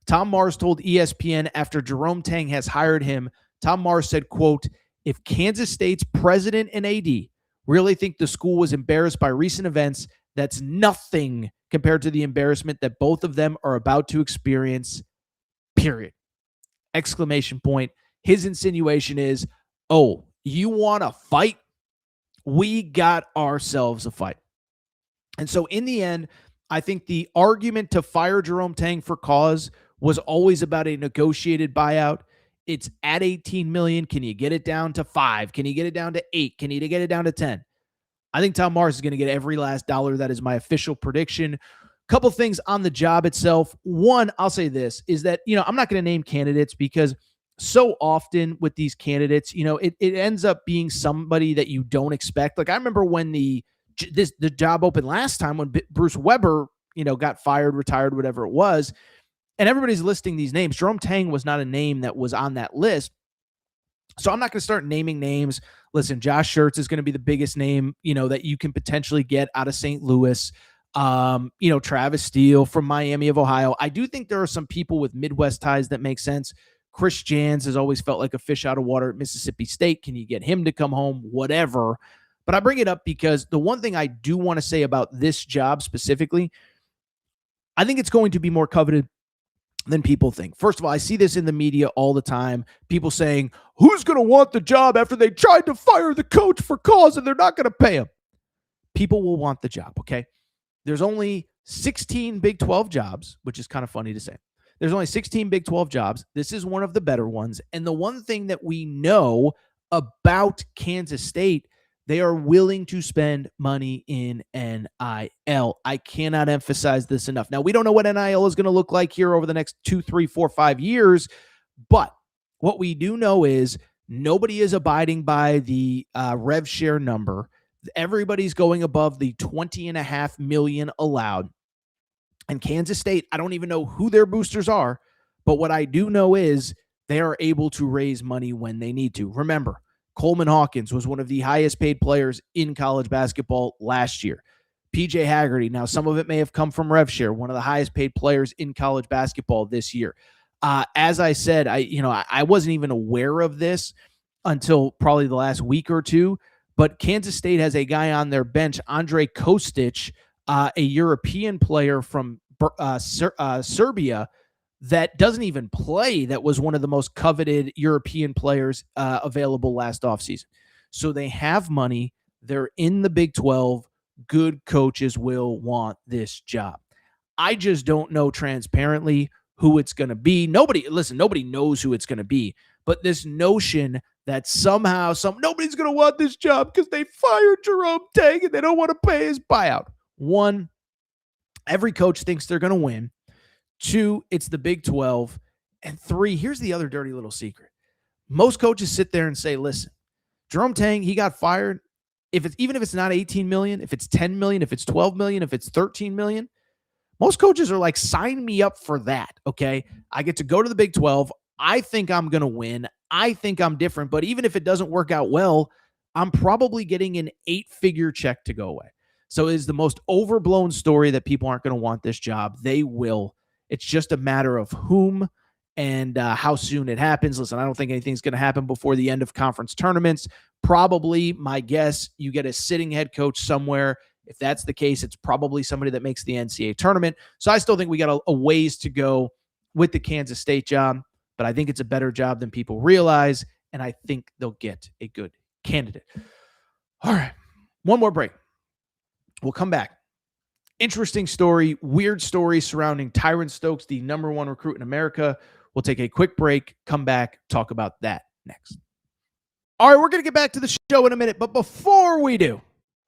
Tom Mars told ESPN after Jerome Tang has hired him, Tom Mars said, quote, if Kansas State's president and AD really think the school was embarrassed by recent events, that's nothing compared to the embarrassment that both of them are about to experience, period. Exclamation point. His insinuation is, oh, you want to fight? We got ourselves a fight. And so in the end, I think the argument to fire Jerome Tang for cause was always about a negotiated buyout. It's at $18 million. Can you get it down to $5 million? Can you get it down to $8 million? Can you get it down to $10 million? I think Tom Mars is going to get every last dollar. That is my official prediction. Couple things on the job itself. One, I'll say this, is that, I'm not going to name candidates because so often with these candidates, it ends up being somebody that you don't expect. Like I remember when the job opened last time when Bruce Weber, got fired, retired, whatever it was, and everybody's listing these names. Jerome Tang was not a name that was on that list. So I'm not going to start naming names. Listen, Josh Schertz is going to be the biggest name, that you can potentially get out of St. Louis. Travis Steele from Miami of Ohio. I do think there are some people with Midwest ties that make sense. Chris Jans has always felt like a fish out of water at Mississippi State. Can you get him to come home? Whatever. But I bring it up because the one thing I do want to say about this job specifically, I think it's going to be more coveted than people think. First of all, I see this in the media all the time. People saying, who's going to want the job after they tried to fire the coach for cause and they're not going to pay him? People will want the job, okay? There's only 16 Big 12 jobs, which is kind of funny to say. There's only 16 Big 12 jobs. This is one of the better ones. And the one thing that we know about Kansas State, they are willing to spend money in NIL. I cannot emphasize this enough. Now, we don't know what NIL is going to look like here over the next 2, 3, 4, 5 years. But what we do know is nobody is abiding by the rev share number. Everybody's going above the $20.5 million allowed. And Kansas State, I don't even know who their boosters are, but what I do know is they are able to raise money when they need to. Remember, Coleman Hawkins was one of the highest paid players in college basketball last year. PJ Haggerty, now some of it may have come from rev share, one of the highest paid players in college basketball this year. As I said, I wasn't even aware of this until probably the last week or two, but Kansas State has a guy on their bench, Andre Kostic, a European player from Serbia that doesn't even play, that was one of the most coveted European players available last offseason. So they have money. They're in the Big 12. Good coaches will want this job. I just don't know transparently who it's going to be. Nobody knows who it's going to be. But this notion that somehow nobody's going to want this job because they fired Jerome Tang and they don't want to pay his buyout. One, every coach thinks they're going to win. Two, it's the Big 12. And three, here's the other dirty little secret. Most coaches sit there and say, listen, Jerome Tang, he got fired. Even if it's not $18 million, if it's $10 million, if it's $12 million, if it's $13 million, most coaches are like, sign me up for that, okay? I get to go to the Big 12. I think I'm going to win. I think I'm different. But even if it doesn't work out well, I'm probably getting an 8-figure check to go away. So it is the most overblown story that people aren't going to want this job. They will. It's just a matter of whom and how soon it happens. Listen, I don't think anything's going to happen before the end of conference tournaments. Probably, my guess, you get a sitting head coach somewhere. If that's the case, it's probably somebody that makes the NCAA tournament. So I still think we got a ways to go with the Kansas State job, but I think it's a better job than people realize, and I think they'll get a good candidate. All right, one more break. We'll come back. Interesting story, weird story surrounding Tyran Stokes, the #1 recruit in America. We'll take a quick break, come back, talk about that next. All right, we're going to get back to the show in a minute, but before we do,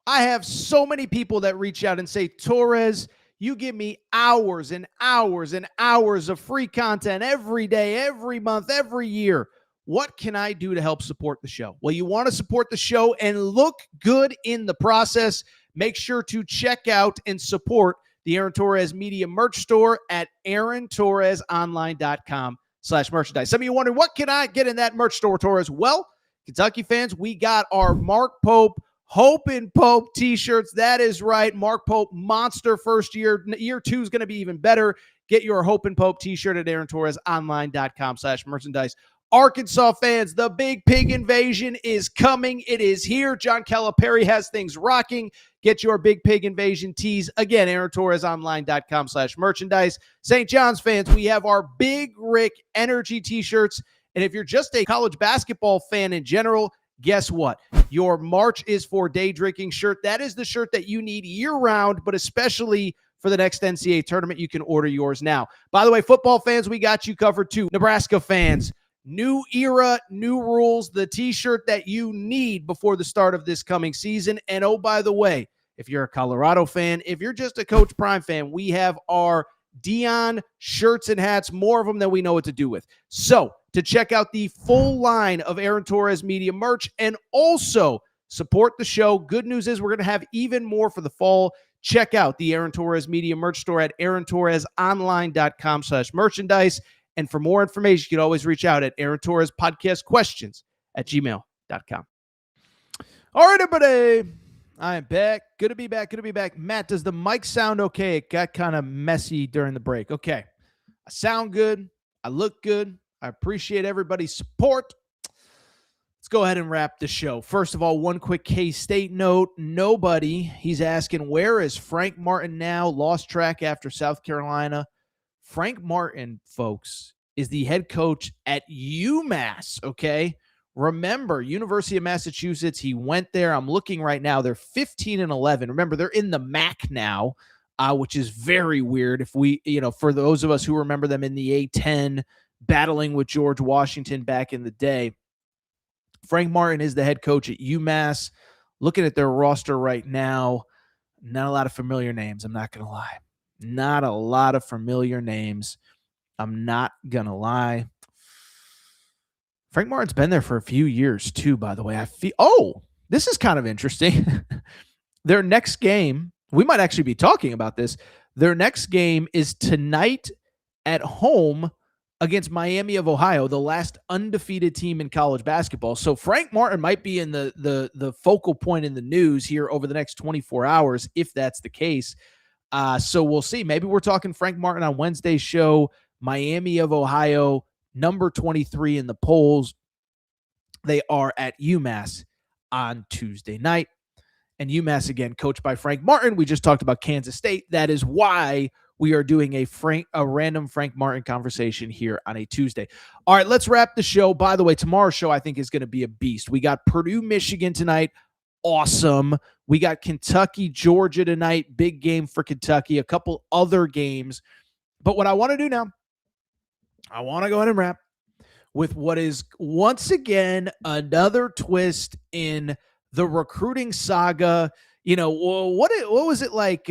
I have so many people that reach out and say, Torres, you give me hours and hours and hours of free content every day, every month, every year. What can I do to help support the show? Well, you want to support the show and look good in the process. Make sure to check out and support the Aaron Torres Media merch store at aarontorresonline.com/merchandise. Some of you wondering, what can I get in that merch store, Torres? Well, Kentucky fans, we got our Mark Pope Hope and Pope t-shirts. That is right. Mark Pope, monster first year. Year 2 is going to be even better. Get your Hope and Pope t-shirt at AaronTorresOnline.com/merchandise. Arkansas fans, the Big Pig Invasion is coming. It is here. John Calipari has things rocking. Get your Big Pig Invasion tees. Again, AaronTorresOnline.com/merchandise. St. John's fans, we have our Big Rick Energy t-shirts. And if you're just a college basketball fan in general, guess what? Your March is for Day Drinking shirt. That is the shirt that you need year-round, but especially for the next NCAA tournament. You can order yours now. By the way, football fans, we got you covered too. Nebraska fans, new era, new rules, the t-shirt that you need before the start of this coming season. And oh, by the way, if you're a Colorado fan, if you're just a Coach Prime fan, we have our Dion shirts and hats, more of them than we know what to do with. So to check out the full line of Aaron Torres Media merch and also support the show, good news is we're going to have even more for the fall. Check out the Aaron Torres Media merch store at AaronTorresOnline.com/merchandise. And for more information, you can always reach out at Aaron Torres Podcast Questions at gmail.com. All right, everybody. I am back. Good to be back. Good to be back. Matt, does the mic sound okay? It got kind of messy during the break. Okay. I sound good. I look good. I appreciate everybody's support. Let's go ahead and wrap the show. First of all, one quick K-State note. Nobody, he's asking, where is Frank Martin now? Lost track after South Carolina. Frank Martin, folks, is the head coach at UMass, okay? Remember, University of Massachusetts, he went there. I'm looking right now. They're 15-11. Remember, they're in the MAC now, which is very weird. If we, for those of us who remember them in the A-10, battling with George Washington back in the day, Frank Martin is the head coach at UMass. Looking at their roster right now, not a lot of familiar names. I'm not going to lie. Not a lot of familiar names. I'm not going to lie. Frank Martin's been there for a few years too, by the way. This is kind of interesting. Their next game, we might actually be talking about this. Their next game is tonight at home against Miami of Ohio, the last undefeated team in college basketball. So Frank Martin might be in the focal point in the news here over the next 24 hours, if that's the case. So we'll see. Maybe we're talking Frank Martin on Wednesday's show. Miami of Ohio, number 23 in the polls. They are at UMass on Tuesday night. And UMass, again, coached by Frank Martin. We just talked about Kansas State. That is why we are doing a random Frank Martin conversation here on a Tuesday. All right, let's wrap the show. By the way, tomorrow's show I think is going to be a beast. We got Purdue, Michigan tonight. Awesome. We got Kentucky, Georgia tonight. Big game for Kentucky. A couple other games. But what I want to do now, I want to go ahead and wrap with what is once again another twist in the recruiting saga. What was it like,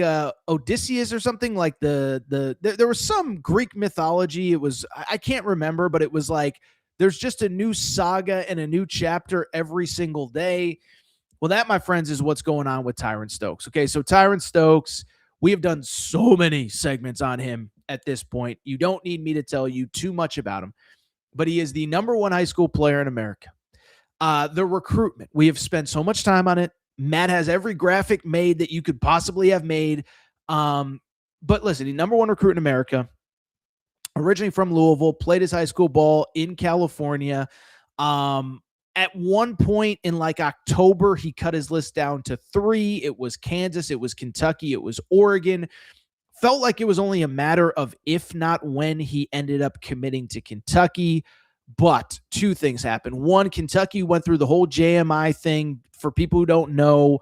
Odysseus or something? Like there was some Greek mythology. It was, I can't remember, but it was like there's just a new saga and a new chapter every single day. Well, that, my friends, is what's going on with Tyran Stokes. Okay, so Tyran Stokes, we have done so many segments on him at this point. You don't need me to tell you too much about him, but he is the number one high school player in America. The recruitment, we have spent so much time on it. Matt has every graphic made that you could possibly have made. But listen, the number one recruit in America, originally from Louisville, played his high school ball in California. At one point in like October, he cut his list down to 3. It was Kansas, it was Kentucky, it was Oregon. Felt like it was only a matter of if not when he ended up committing to Kentucky. But two things happened. One, Kentucky went through the whole JMI thing. For people who don't know,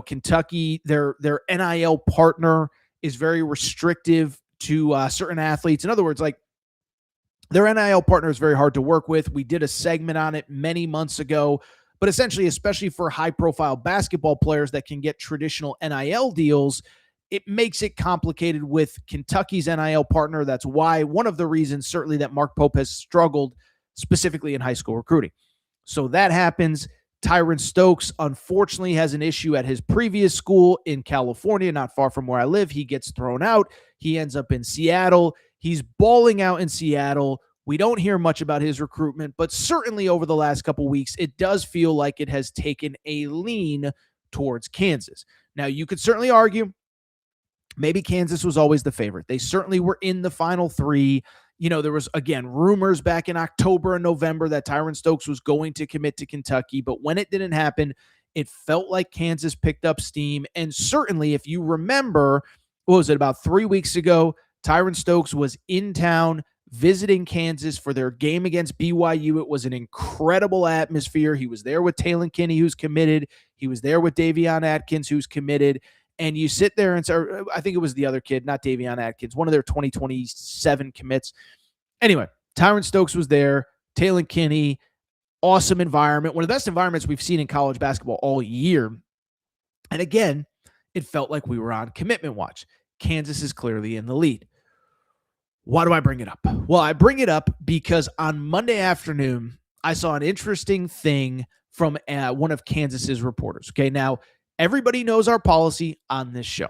Kentucky, their NIL partner is very restrictive to certain athletes. In other words, like, their NIL partner is very hard to work with. We did a segment on it many months ago, but essentially, especially for high-profile basketball players that can get traditional NIL deals, it makes it complicated with Kentucky's NIL partner. That's why one of the reasons, certainly, that Mark Pope has struggled specifically in high school recruiting. So that happens. Tyran Stokes, unfortunately, has an issue at his previous school in California, not far from where I live. He gets thrown out. He ends up in Seattle. He's balling out in Seattle. We don't hear much about his recruitment, but certainly over the last couple weeks, it does feel like it has taken a lean towards Kansas. Now, you could certainly argue maybe Kansas was always the favorite. They certainly were in the Final Three. There was, again, rumors back in October and November that Tyran Stokes was going to commit to Kentucky, but when it didn't happen, it felt like Kansas picked up steam. And certainly, if you remember, what was it, about 3 weeks ago, Tyran Stokes was in town visiting Kansas for their game against BYU. It was an incredible atmosphere. He was there with Taylor Kinney, who's committed. He was there with Davion Atkins, who's committed. And you sit there and say, I think it was the other kid, not Davion Atkins, one of their 2027 commits. Anyway, Tyran Stokes was there, Taylor Kinney, awesome environment, one of the best environments we've seen in college basketball all year. And again, it felt like we were on commitment watch. Kansas is clearly in the lead. Why do I bring it up? Well, I bring it up because on Monday afternoon, I saw an interesting thing from one of Kansas's reporters. Okay, now, everybody knows our policy on this show.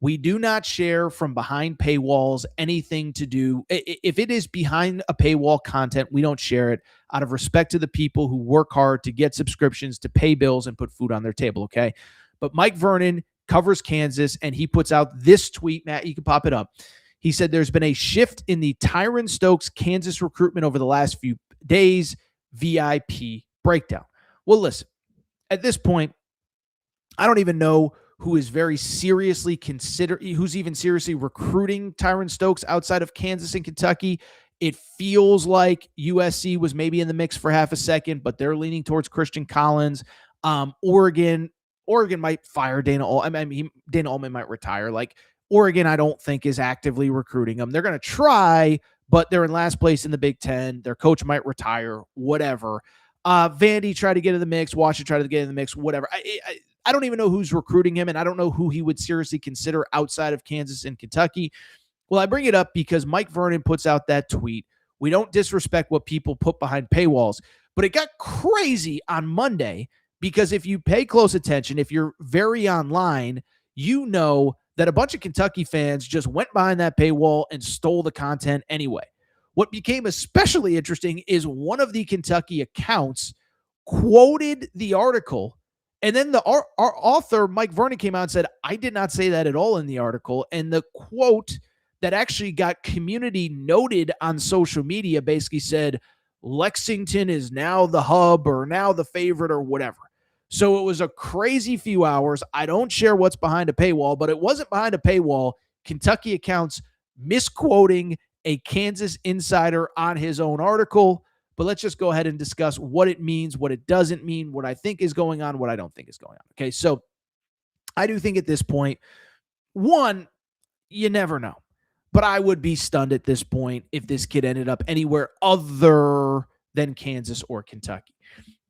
We do not share from behind paywalls anything to do. If it is behind a paywall content, we don't share it out of respect to the people who work hard to get subscriptions, to pay bills, and put food on their table, okay? But Mike Vernon covers Kansas, and he puts out this tweet. Matt, you can pop it up. He said there's been a shift in the Tyran Stokes Kansas recruitment over the last few days. VIP breakdown. Well, listen, at this point, I don't even know who is who's even seriously recruiting Tyran Stokes outside of Kansas and Kentucky. It feels like USC was maybe in the mix for half a second, but they're leaning towards Christian Collins. Oregon might fire Dana Altman. Dana Altman might retire. Like, Oregon, I don't think is actively recruiting them. They're going to try, but they're in last place in the Big Ten. Their coach might retire, whatever. Vandy tried to get in the mix. Washington tried to get in the mix, whatever. I don't even know who's recruiting him, and I don't know who he would seriously consider outside of Kansas and Kentucky. Well, I bring it up because Mike Vernon puts out that tweet. We don't disrespect what people put behind paywalls, but it got crazy on Monday because if you pay close attention, if you're very online, you know that a bunch of Kentucky fans just went behind that paywall and stole the content anyway. What became especially interesting is one of the Kentucky accounts quoted the article, and then our author, Mike Vernon, came out and said, I did not say that at all in the article. And the quote that actually got community noted on social media basically said, Lexington is now the hub or now the favorite or whatever. So it was a crazy few hours. I don't share what's behind a paywall, but it wasn't behind a paywall. Kentucky accounts misquoting a Kansas insider on his own article. But let's just go ahead and discuss what it means, what it doesn't mean, what I think is going on, what I don't think is going on. Okay, so I do think at this point, one, you never know. But I would be stunned at this point if this kid ended up anywhere other than Kansas or Kentucky.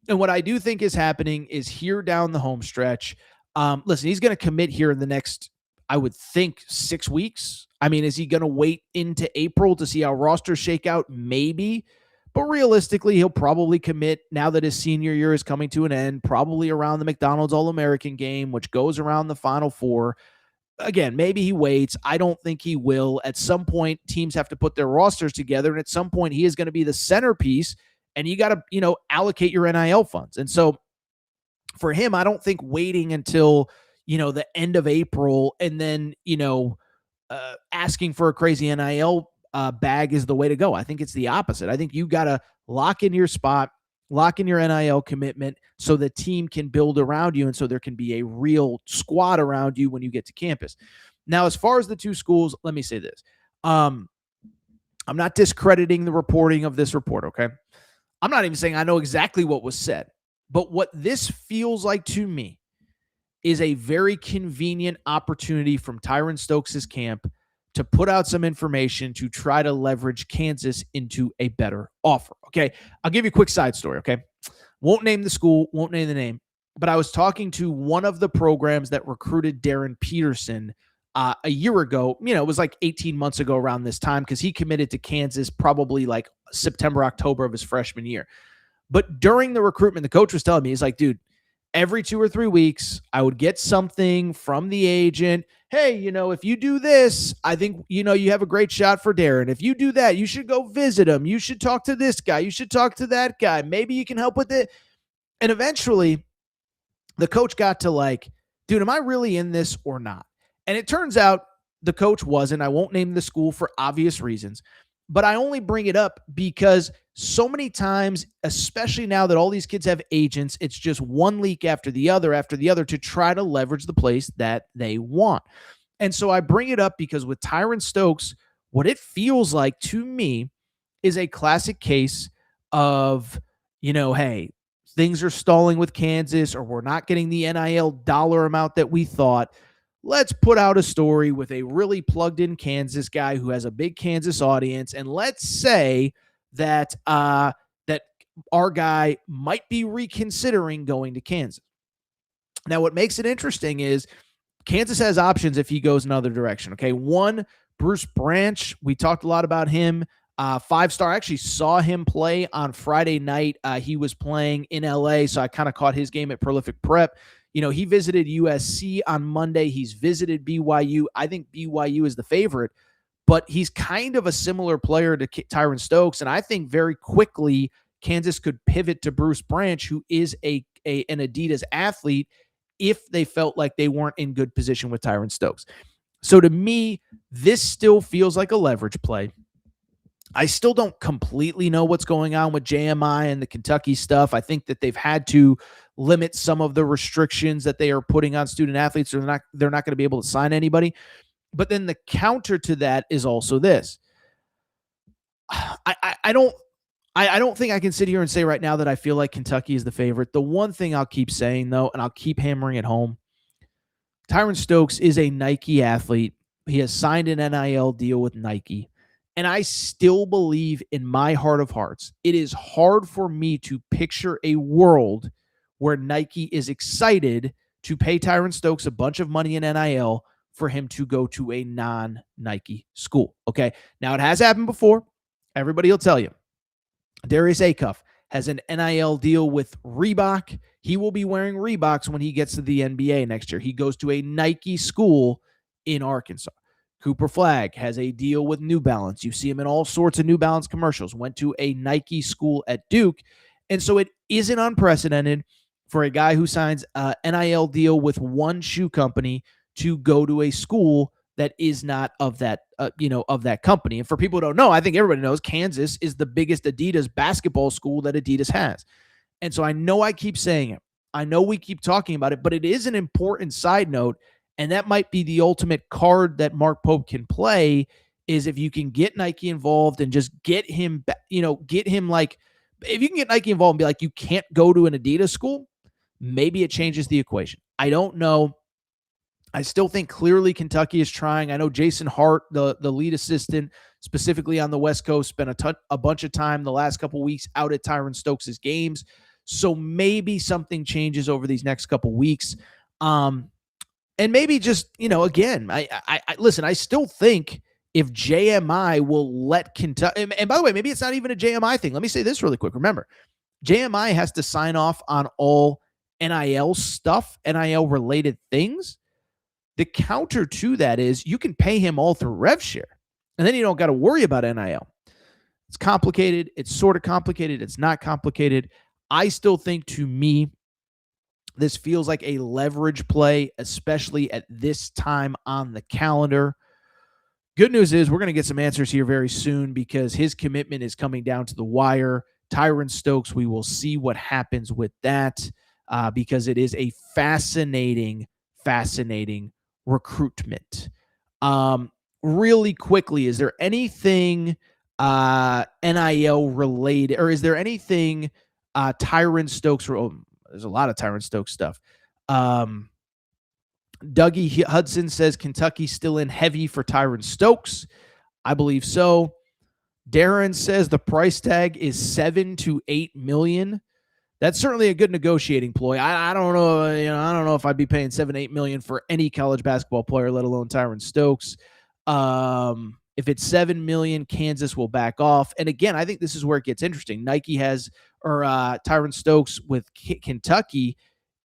And what I do think is happening is here down the home stretch. Listen, he's going to commit here in the next, I would think, 6 weeks. I mean, is he going to wait into April to see how rosters shake out? Maybe. But realistically, he'll probably commit now that his senior year is coming to an end, probably around the McDonald's All-American game, which goes around the Final Four. Again, maybe he waits. I don't think he will. At some point, teams have to put their rosters together, and at some point, he is going to be the centerpiece, and you got to, allocate your NIL funds. And so for him, I don't think waiting until, the end of April and then, asking for a crazy NIL bag is the way to go. I think it's the opposite. I think you got to lock in your spot, lock in your NIL commitment so the team can build around you and so there can be a real squad around you when you get to campus. Now, as far as the two schools, let me say this. I'm not discrediting the reporting of this report, okay? I'm not even saying I know exactly what was said, but what this feels like to me is a very convenient opportunity from Tyran Stokes' camp to put out some information to try to leverage Kansas into a better offer. Okay. I'll give you a quick side story. Okay. Won't name the school, won't name the name, but I was talking to one of the programs that recruited Darren Peterson a year ago. It was like 18 months ago around this time because he committed to Kansas probably like September, October of his freshman year. But during the recruitment, the coach was telling me, he's like, dude, every 2 or 3 weeks, I would get something from the agent. Hey, if you do this, I think, you have a great shot for Darren. If you do that, you should go visit him. You should talk to this guy. You should talk to that guy. Maybe you can help with it. And eventually, the coach got to like, dude, am I really in this or not? And it turns out the coach wasn't. I won't name the school for obvious reasons, but I only bring it up because so many times, especially now that all these kids have agents, it's just one leak after the other to try to leverage the place that they want. And so I bring it up because with Tyran Stokes, what it feels like to me is a classic case of, hey, things are stalling with Kansas, or we're not getting the NIL dollar amount that we thought. Let's put out a story with a really plugged in Kansas guy who has a big Kansas audience. And let's say that, that our guy might be reconsidering going to Kansas. Now, what makes it interesting is Kansas has options if he goes another direction. Okay. One, Bruce Branch. We talked a lot about him. 5-star. I actually saw him play on Friday night. He was playing in LA, so I kind of caught his game at Prolific Prep. He visited USC on Monday. He's visited BYU. I think BYU is the favorite, but he's kind of a similar player to Tyran Stokes, and I think very quickly Kansas could pivot to Bruce Branch, who is an Adidas athlete, if they felt like they weren't in good position with Tyran Stokes. So to me, this still feels like a leverage play. I still don't completely know what's going on with JMI and the Kentucky stuff. I think that they've had to limit some of the restrictions that they are putting on student athletes. They're not going to be able to sign anybody. But then the counter to that is also this. I don't think I can sit here and say right now that I feel like Kentucky is the favorite. The one thing I'll keep saying, though, and I'll keep hammering it home, Tyran Stokes is a Nike athlete. He has signed an NIL deal with Nike. And I still believe in my heart of hearts, it is hard for me to picture a world where Nike is excited to pay Tyran Stokes a bunch of money in NIL for him to go to a non-Nike school. Okay. Now, it has happened before. Everybody will tell you. Darius Acuff has an NIL deal with Reebok. He will be wearing Reeboks when he gets to the NBA next year. He goes to a Nike school in Arkansas. Cooper Flagg has a deal with New Balance. You see him in all sorts of New Balance commercials. Went to a Nike school at Duke. And so it isn't unprecedented for a guy who signs an NIL deal with one shoe company to go to a school that is not of that, of that company. And for people who don't know, I think everybody knows Kansas is the biggest Adidas basketball school that Adidas has. And so I know I keep saying it. I know we keep talking about it, but it is an important side note. And that might be the ultimate card that Mark Pope can play, is if you can get Nike involved and just get him, like, if you can get Nike involved and be like, you can't go to an Adidas school, maybe it changes the equation. I don't know. I still think clearly Kentucky is trying. I know Jason Hart, the lead assistant, specifically on the West Coast, spent a bunch of time the last couple of weeks out at Tyran Stokes' games. So maybe something changes over these next couple of weeks. And maybe just, again, I listen, I still think if JMI will let Kentucky, and by the way, maybe it's not even a JMI thing. Let me say this really quick. Remember, JMI has to sign off on all NIL stuff, NIL related things. The counter to that is you can pay him all through rev share, and then you don't got to worry about NIL. It's complicated. It's sort of complicated. It's not complicated. I still think, to me, this feels like a leverage play, especially at this time on the calendar. Good news is we're going to get some answers here very soon because his commitment is coming down to the wire. Tyran Stokes, we will see what happens with that because it is a fascinating recruitment. Really quickly, is there anything NIL related, or is there anything Tyran Stokes? There's a lot of Tyran Stokes stuff. Dougie Hudson says Kentucky's still in heavy for Tyran Stokes. I believe so. Darren says the price tag is $7 to $8 million. That's certainly a good negotiating ploy. I don't know. I don't know if I'd be paying $7-8 million for any college basketball player, let alone Tyran Stokes. If it's $7 million, Kansas will back off. And again, I think this is where it gets interesting. Nike has, or Tyran Stokes with Kentucky.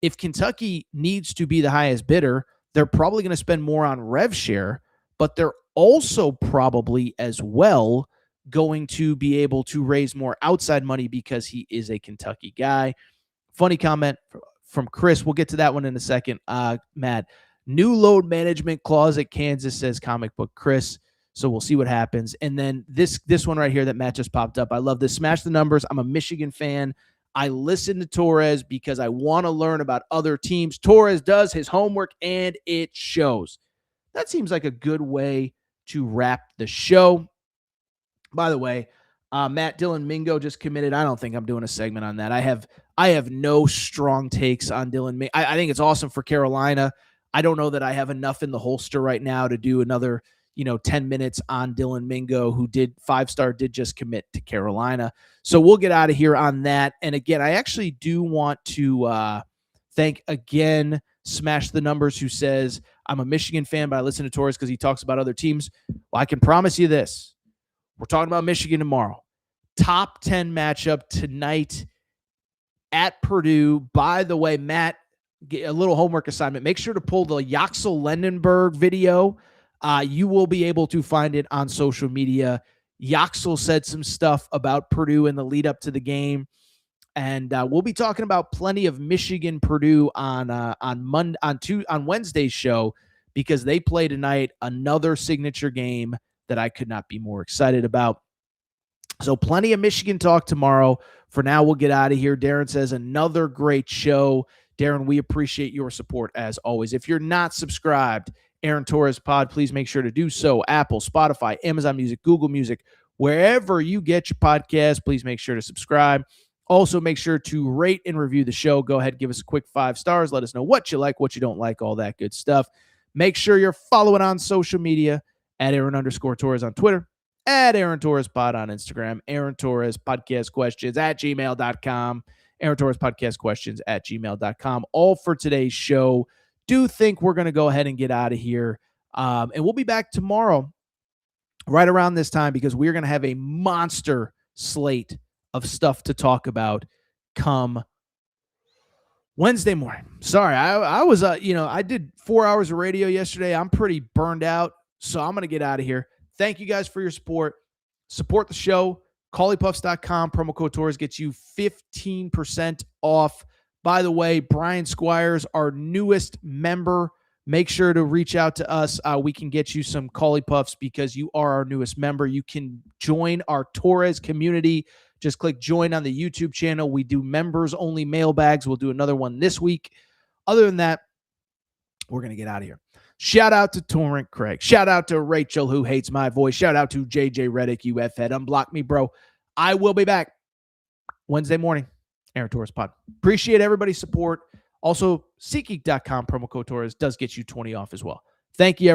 If Kentucky needs to be the highest bidder, they're probably going to spend more on rev share, but they're also probably as well going to be able to raise more outside money because he is a Kentucky guy. Funny comment from Chris. We'll get to that one in a second. Matt, new load management clause at Kansas, says comic book Chris. So we'll see what happens. And then this one right here that Matt just popped up. I love this. Smash the numbers. I'm a Michigan fan. I listen to Torres because I want to learn about other teams. Torres does his homework and it shows. That seems like a good way to wrap the show. By the way, Matt Dylan Mingo just committed. I don't think I'm doing a segment on that. I have no strong takes on Dylan Mingo. I think it's awesome for Carolina. I don't know that I have enough in the holster right now to do another 10 minutes on Dylan Mingo, who did 5-star, did just commit to Carolina. So we'll get out of here on that. And again, I actually do want to thank again Smash the Numbers, who says, I'm a Michigan fan, but I listen to Torres because he talks about other teams. Well, I can promise you this. We're talking about Michigan tomorrow. Top 10 matchup tonight at Purdue. By the way, Matt, a little homework assignment. Make sure to pull the Yaxel Lendenberg video. You will be able to find it on social media. Yaxel said some stuff about Purdue in the lead up to the game. And we'll be talking about plenty of Michigan Purdue on Wednesday's show, because they play tonight, another signature game that I could not be more excited about. So plenty of Michigan talk tomorrow. For now, we'll get out of here. Darren says another great show. Darren, we appreciate your support as always. If you're not subscribed, Aaron Torres Pod, please make sure to do so. Apple, Spotify, Amazon Music, Google Music, wherever you get your podcast, please make sure to subscribe. Also, make sure to rate and review the show. Go ahead, give us a quick 5 stars. Let us know what you like, what you don't like, all that good stuff. Make sure you're following on social media at Aaron_Torres on Twitter, at Aaron Torres Pod on Instagram, Aaron Torres Podcast Questions at gmail.com, Aaron Torres Podcast Questions at gmail.com. All for today's show. Do think we're going to go ahead and get out of here. And we'll be back tomorrow right around this time, because we're going to have a monster slate of stuff to talk about come Wednesday morning. Sorry, I was, I did 4 hours of radio yesterday. I'm pretty burned out, so I'm going to get out of here. Thank you guys for your support. Support the show. Collypuffs.com. Promo code Torres gets you 15% off. By the way, Brian Squires, our newest member, make sure to reach out to us. We can get you some Collie Puffs because you are our newest member. You can join our Torres community. Just click join on the YouTube channel. We do members-only mailbags. We'll do another one this week. Other than that, we're going to get out of here. Shout out to Torrent Craig. Shout out to Rachel, who hates my voice. Shout out to JJ Reddick, you F-head. Unblock me, bro. I will be back Wednesday morning. Aaron Torres Pod. Appreciate everybody's support. Also, SeatGeek.com, promo code Torres does get you 20 off as well. Thank you, everybody.